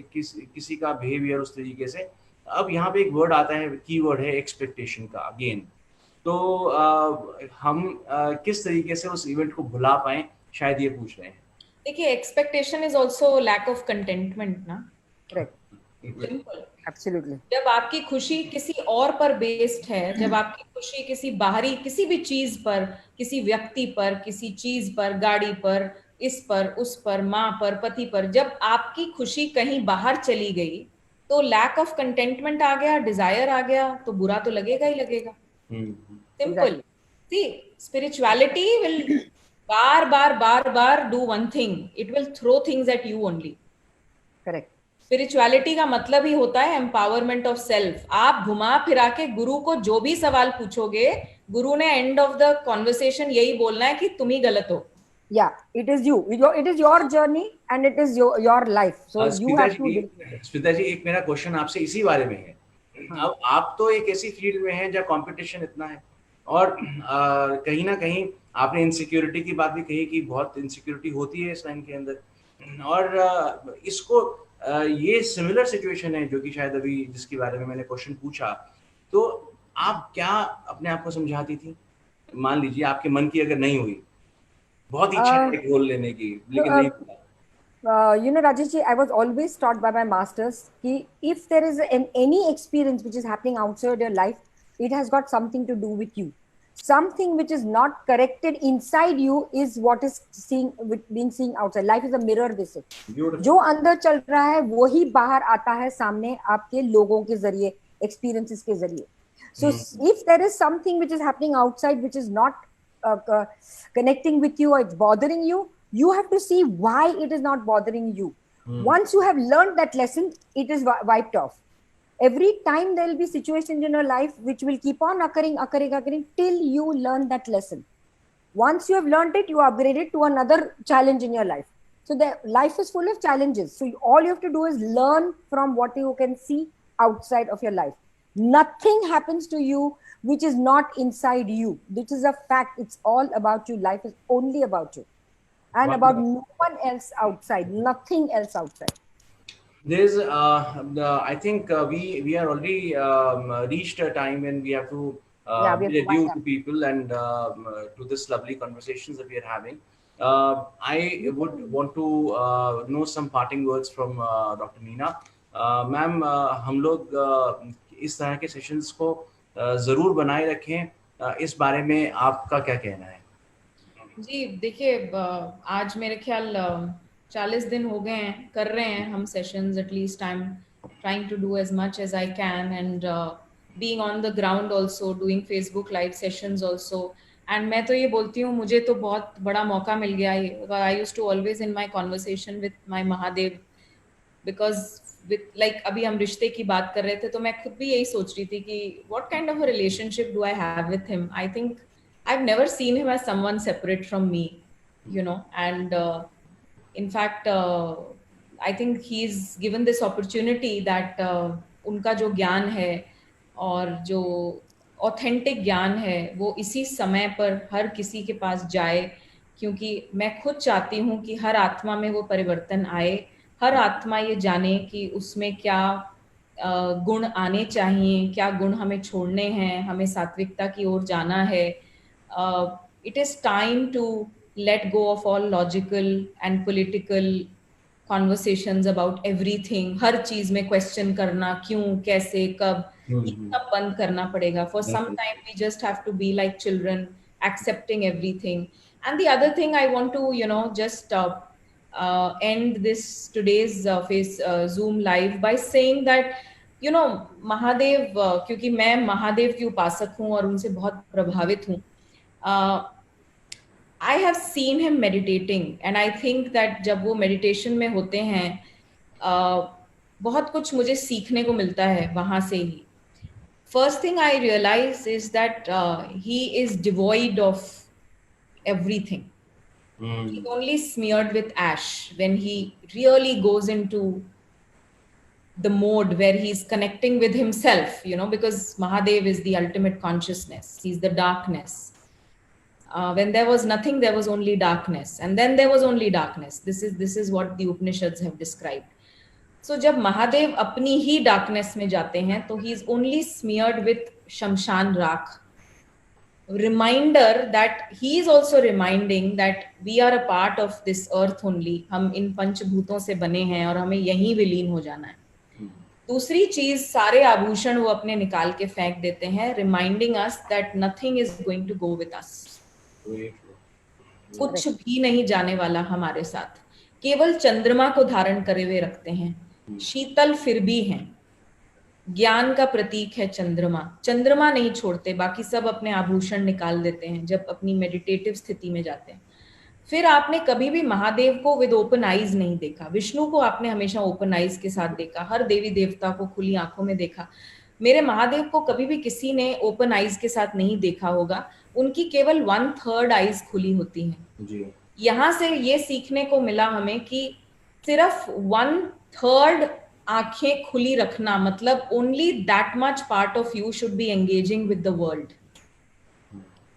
किसी का बिहेवियर उस तरीके से। अब यहाँ पे एक वर्ड आता है, की वर्ड है एक्सपेक्टेशन का अगेन। तो हम किस तरीके से उस इवेंट को भुला पाएं, शायद ये पूछ रहे हैं। देखिए, expectation is also lack of contentment ना। Simple, absolutely. जब आपकी खुशी किसी और पर बेस्ड है, जब आपकी खुशी किसी बाहरी किसी भी चीज पर, किसी व्यक्ति पर, किसी चीज पर, गाड़ी पर, इस पर, उस पर, माँ पर, पति पर, जब आपकी खुशी कहीं बाहर चली गई तो लैक ऑफ कंटेंटमेंट आ गया, डिजायर आ गया, तो बुरा तो लगेगा ही लगेगा। सिंपल। सी, स्पिरिचुअलिटी विल बार बार do one thing, it will throw things at you only. Correct. Spirituality का मतलब ही होता है एम्पावरमेंट ऑफ सेल्फ। आप घुमा फिरा के गुरु को जो भी सवाल पूछोगे, गुरु ने एंड ऑफ द कॉन्वर्सेशन यही बोलना है कि तुम ही गलत हो। Yeah, it is you. It is your journey and it is your life. So you have to. Smita जी, एक मेरा क्वेश्चन आपसे इसी बारे में है। अब आप तो एक ऐसी फील्ड में हैं जहाँ कंपटीशन इतना है, और कहीं ना कहीं आपने इनसिक्योरिटी की बात भी कही कि बहुत इनसिक्योरिटी होती है इस लाइन के अंदर, और इसको ये सिमिलर सिचुएशन है जो कि शायद अभी जिसके बारे में मैंने क्वेश्चन पूछा, तो आप क्या अपने आप को समझाती थी? मान लीजिए आपके मन की अगर नहीं हुई, बहुत इच्छा है एक रोल लेने की, लेकिन नहीं हुआ। You know, Rajesh ji, I was always taught by my masters that if there is any experience which is happening outside your life, it has got something to do with you. Something which is not corrected inside you is what is being seen outside. Life is a mirror, they say. जो अंदर चल रहा है वही बाहर आता है सामने आपके लोगों के जरिए, experiences के जरिए. So if there is something which is happening outside which is not connecting with you or it's bothering you, you have to see why it is not bothering you. Once you have learned that lesson, it is wiped off. Every time there will be situations in your life which will keep on occurring till you learn that lesson. Once you have learned it, you upgrade it to another challenge in your life. So the life is full of challenges. So all you have to do is learn from what you can see outside of your life. Nothing happens to you which is not inside you. This is a fact. It's all about you. Life is only about you and about no one else outside, nothing else outside. There's I think we are already reached a time when we have to bid adieu to people and to this lovely conversations that we are having. I would want to know some parting words from Dr. Meena. Ma'am, हम लोग इस तरह के sessions को जरूर बनाए रखें, इस बारे में आपका क्या कहना है? जी देखिए, आज मेरे ख्याल 40 दिन हो गए हैं कर रहे हैं हम sessions. At least I am trying to do as much as I can and being on the ground also, doing Facebook live sessions also. And मैं तो ये बोलती हूँ, मुझे तो बहुत बड़ा मौका मिल गया है. I used to always in my conversation with my Mahadev, because with like अभी हम रिश्ते की बात कर रहे थे तो मैं खुद भी यही सोच रही थी कि what kind of a relationship do I have with him. I think I've never seen him as someone separate from me, you know, and in fact I think he is given this opportunity that उनका जो ज्ञान है और जो authentic ज्ञान है वो इसी समय पर हर किसी के पास जाए, क्योंकि मैं खुद चाहती हूँ कि हर आत्मा में वो परिवर्तन आए, हर आत्मा ये जाने कि उसमें क्या गुण आने चाहिए, क्या गुण हमें छोड़ने हैं, हमें सात्विकता की ओर जाना है. It is time to let go of all logical and political conversations about everything. हर चीज में क्वेश्चन करना, क्यों, कैसे, कब, ये सब बंद करना पड़ेगा. For some time we just have to be like children, accepting everything. And the other thing I want to, just end this today's Zoom live by saying that, Mahadev, क्योंकि मैं महादेव की उपासक हूँ और उनसे बहुत प्रभावित हूँ. I have seen him meditating and I think that जब वो meditation में होते हैं बहुत कुछ मुझे सीखने को मिलता है वहाँ से ही. First thing I realize is that he is devoid of everything. He's only smeared with ash when he really goes into the mode where he's connecting with himself, because Mahadev is the ultimate consciousness. He's the darkness. When there was nothing, there was only darkness, and then there was only darkness. This is what the Upanishads have described. So जब महादेव अपनी ही darkness में जाते हैं, तो he is only smeared with shamshan rakh. Reminder that he is also reminding that we are a part of this earth only. हम इन पंचभूतों से बने हैं और हमें यहीं विलीन हो जाना है. दूसरी चीज, सारे आभूषण वो अपने निकाल के फेंक देते हैं, reminding us that nothing is going to go with us. कुछ भी नहीं जाने वाला हमारे साथ. केवल चंद्रमा को धारण करे हुए रखते हैं, शीतल फिर भी हैं. ज्ञान का प्रतीक है चंद्रमा. चंद्रमा नहीं छोड़ते, बाकी सब अपने आभूषण निकाल देते हैं जब अपनी मेडिटेटिव स्थिति में जाते हैं. फिर आपने कभी भी महादेव को विद ओपन आईज नहीं देखा. विष्णु को आपने हमेशा ओपन आईज के साथ देखा, हर देवी देवता को खुली आंखों में देखा. मेरे महादेव को कभी भी किसी ने ओपन आईज के साथ नहीं देखा होगा. उनकी केवल 1/3 आईज खुली होती हैं. यहाँ से ये सीखने को मिला हमें कि सिर्फ 1/3 आंखें खुली रखना मतलब only that much part of you should be engaging with the world.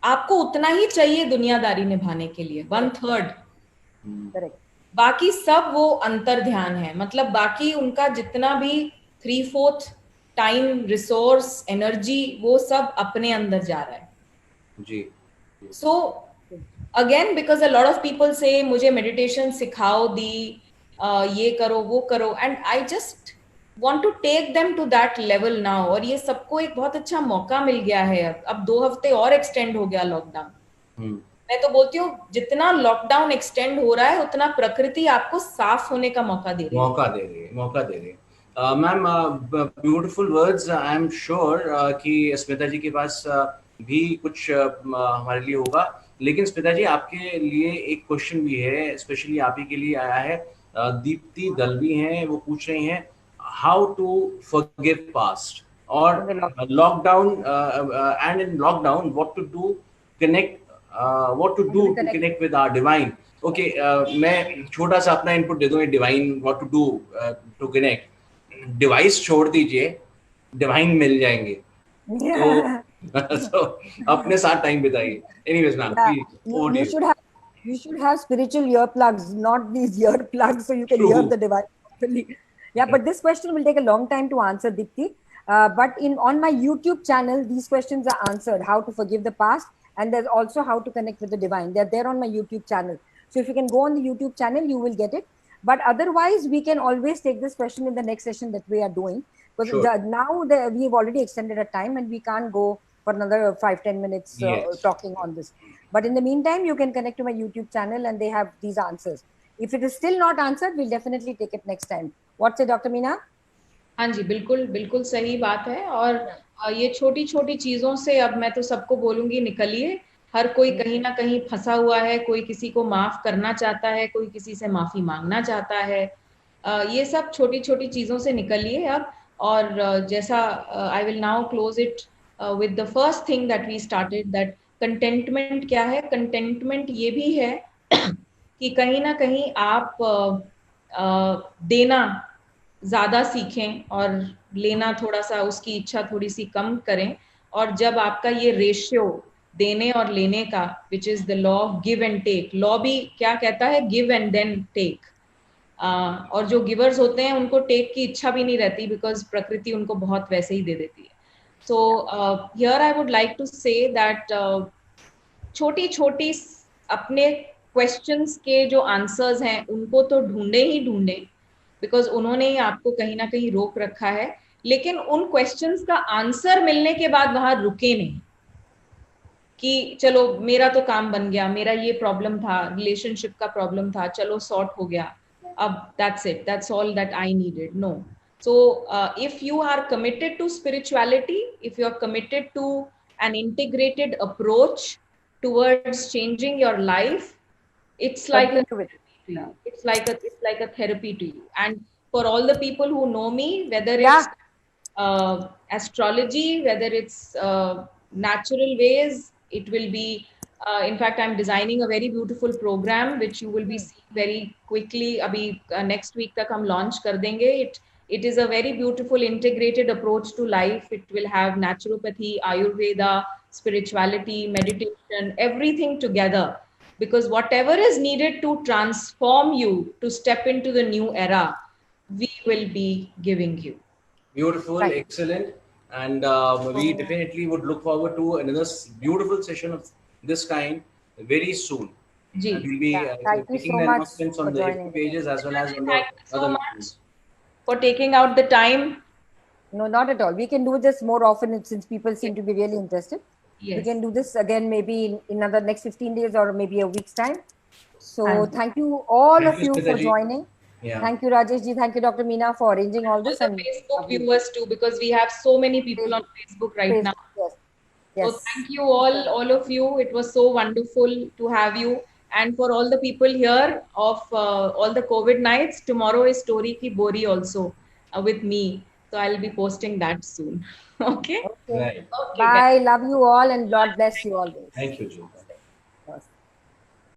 आपको उतना ही चाहिए दुनियादारी निभाने के लिए, 1/3. बाकी सब वो अंतर ध्यान है, मतलब बाकी उनका जितना भी 3/4 टाइम, रिसोर्स, एनर्जी, वो सब अपने अंदर जा रहा है. जी. So again, because a lot of people से मुझे मेडिटेशन सिखाओ दी, ये करो वो करो, एंड आई जस्ट want to take them to that level now. और ये सबको एक बहुत अच्छा मौका मिल गया है. अब 2 हफ्ते और एक्सटेंड हो गया लॉकडाउन. मैं तो बोलती हूँ जितना लॉकडाउन एक्सटेंड हो रहा है उतना प्रकृति आपको साफ होने का मौका दे रही है. Ma'am, beautiful words. I am sure कि स्मिता जी के पास भी कुछ हमारे लिए होगा. लेकिन स्मिता जी, आपके लिए एक क्वेश्चन भी है, स्पेशली आप ही के लिए आया है. दीप्ति दलवी हैं, वो पूछ रही हैं how to forgive past or lockdown and in lockdown what to do to connect with our divine. Okay, मैं छोटा सा अपना इनपुट दे दूं. Divine, what to do to connect. Device छोड़ दीजिए, डिवाइन मिल जाएंगे. तो अपने साथ time बिताइए. Anyways, ma'am, please, you should have spiritual earplugs, not these earplugs, so you can hear the divine properly. Yeah, but this question will take a long time to answer, Dipti. But on my YouTube channel, these questions are answered. How to forgive the past, and there's also how to connect with the divine. They're there on my YouTube channel. So if you can go on the YouTube channel, you will get it. But otherwise, we can always take this question in the next session that we are doing. Because now we've already extended our time, and we can't go for another 5-10 minutes talking on this. But in the meantime, you can connect to my YouTube channel, and they have these answers. If it is still not answered, we'll definitely take it next time. What say, Dr. Meena? हाँ जी, बिल्कुल बिल्कुल सही बात है. और ये छोटी छोटी चीजों से अब मैं तो सबको बोलूंगी, निकलिए. हर कोई कहीं ना कहीं फंसा हुआ है. कोई किसी को माफ करना चाहता है, कोई किसी से माफी मांगना चाहता है. ये सब छोटी छोटी चीजों से निकलिए अब. और जैसा I will now close it with the first thing that we started, that contentment क्या है. कंटेंटमेंट ये भी है कि कहीं ना कहीं आप देना ज्यादा सीखें और लेना थोड़ा सा, उसकी इच्छा थोड़ी सी कम करें। और जब आपका ये रेशियो देने और लेने का, which is the law of give and take, law भी क्या कहता है, गिव एंड देन टेक। और जो गिवर्स होते हैं उनको टेक की इच्छा भी नहीं रहती, बिकॉज प्रकृति उनको बहुत वैसे ही दे देती है। So here I would like to say that छोटी छोटी अपने क्वेश्चंस के जो आंसर्स हैं उनको तो ढूंढे ही ढूंढे, बिकॉज उन्होंने ही आपको कहीं ना कहीं रोक रखा है। लेकिन उन क्वेश्चंस का आंसर मिलने के बाद वहां रुके नहीं कि चलो मेरा तो काम बन गया, मेरा ये प्रॉब्लम था, रिलेशनशिप का प्रॉब्लम था, चलो सॉर्ट हो गया, अब that's it, that's all that I needed. No. So if you are committed to spirituality, if you are committed to an integrated approach towards changing your life, it's like a Continue with it. therapy to you. It's like a therapy to you. And for all the people who know me, whether Yeah. it's astrology, whether it's natural ways, it will be in fact I'm designing a very beautiful program which you will be seeing very quickly. Abhi next week tak hum launch kar denge it. It is a very beautiful integrated approach to life. It will have naturopathy, Ayurveda, spirituality, meditation, everything together. Because whatever is needed to transform you to step into the new era, we will be giving you. Beautiful, Right. excellent. And we definitely would look forward to another beautiful session of this kind very soon. Ji. And we'll be Thank you making so the much announcements for on the joining FB pages as well as on the Thank you so other much mediums. for taking out the time. No, not at all. We can do this more often since people seem to be really interested. We Yes. can do this again maybe in another next 15 days or maybe a week's time. So thank you all Thank of you, you Smita for ji. joining. Yeah. Thank you, Rajesh ji. Thank you, Dr. Meena, for arranging all All this. the And Facebook viewers too, because we have so many people on Facebook right now. Yes. So Yes. thank you all of you. It was so wonderful to have you. And for all the people here of all the COVID nights, tomorrow is Story Ki Bori also with me. So I'll be posting that soon. Okay? Okay. Right. Okay. Bye. Love you all and God bless you always. Thank you, Ji.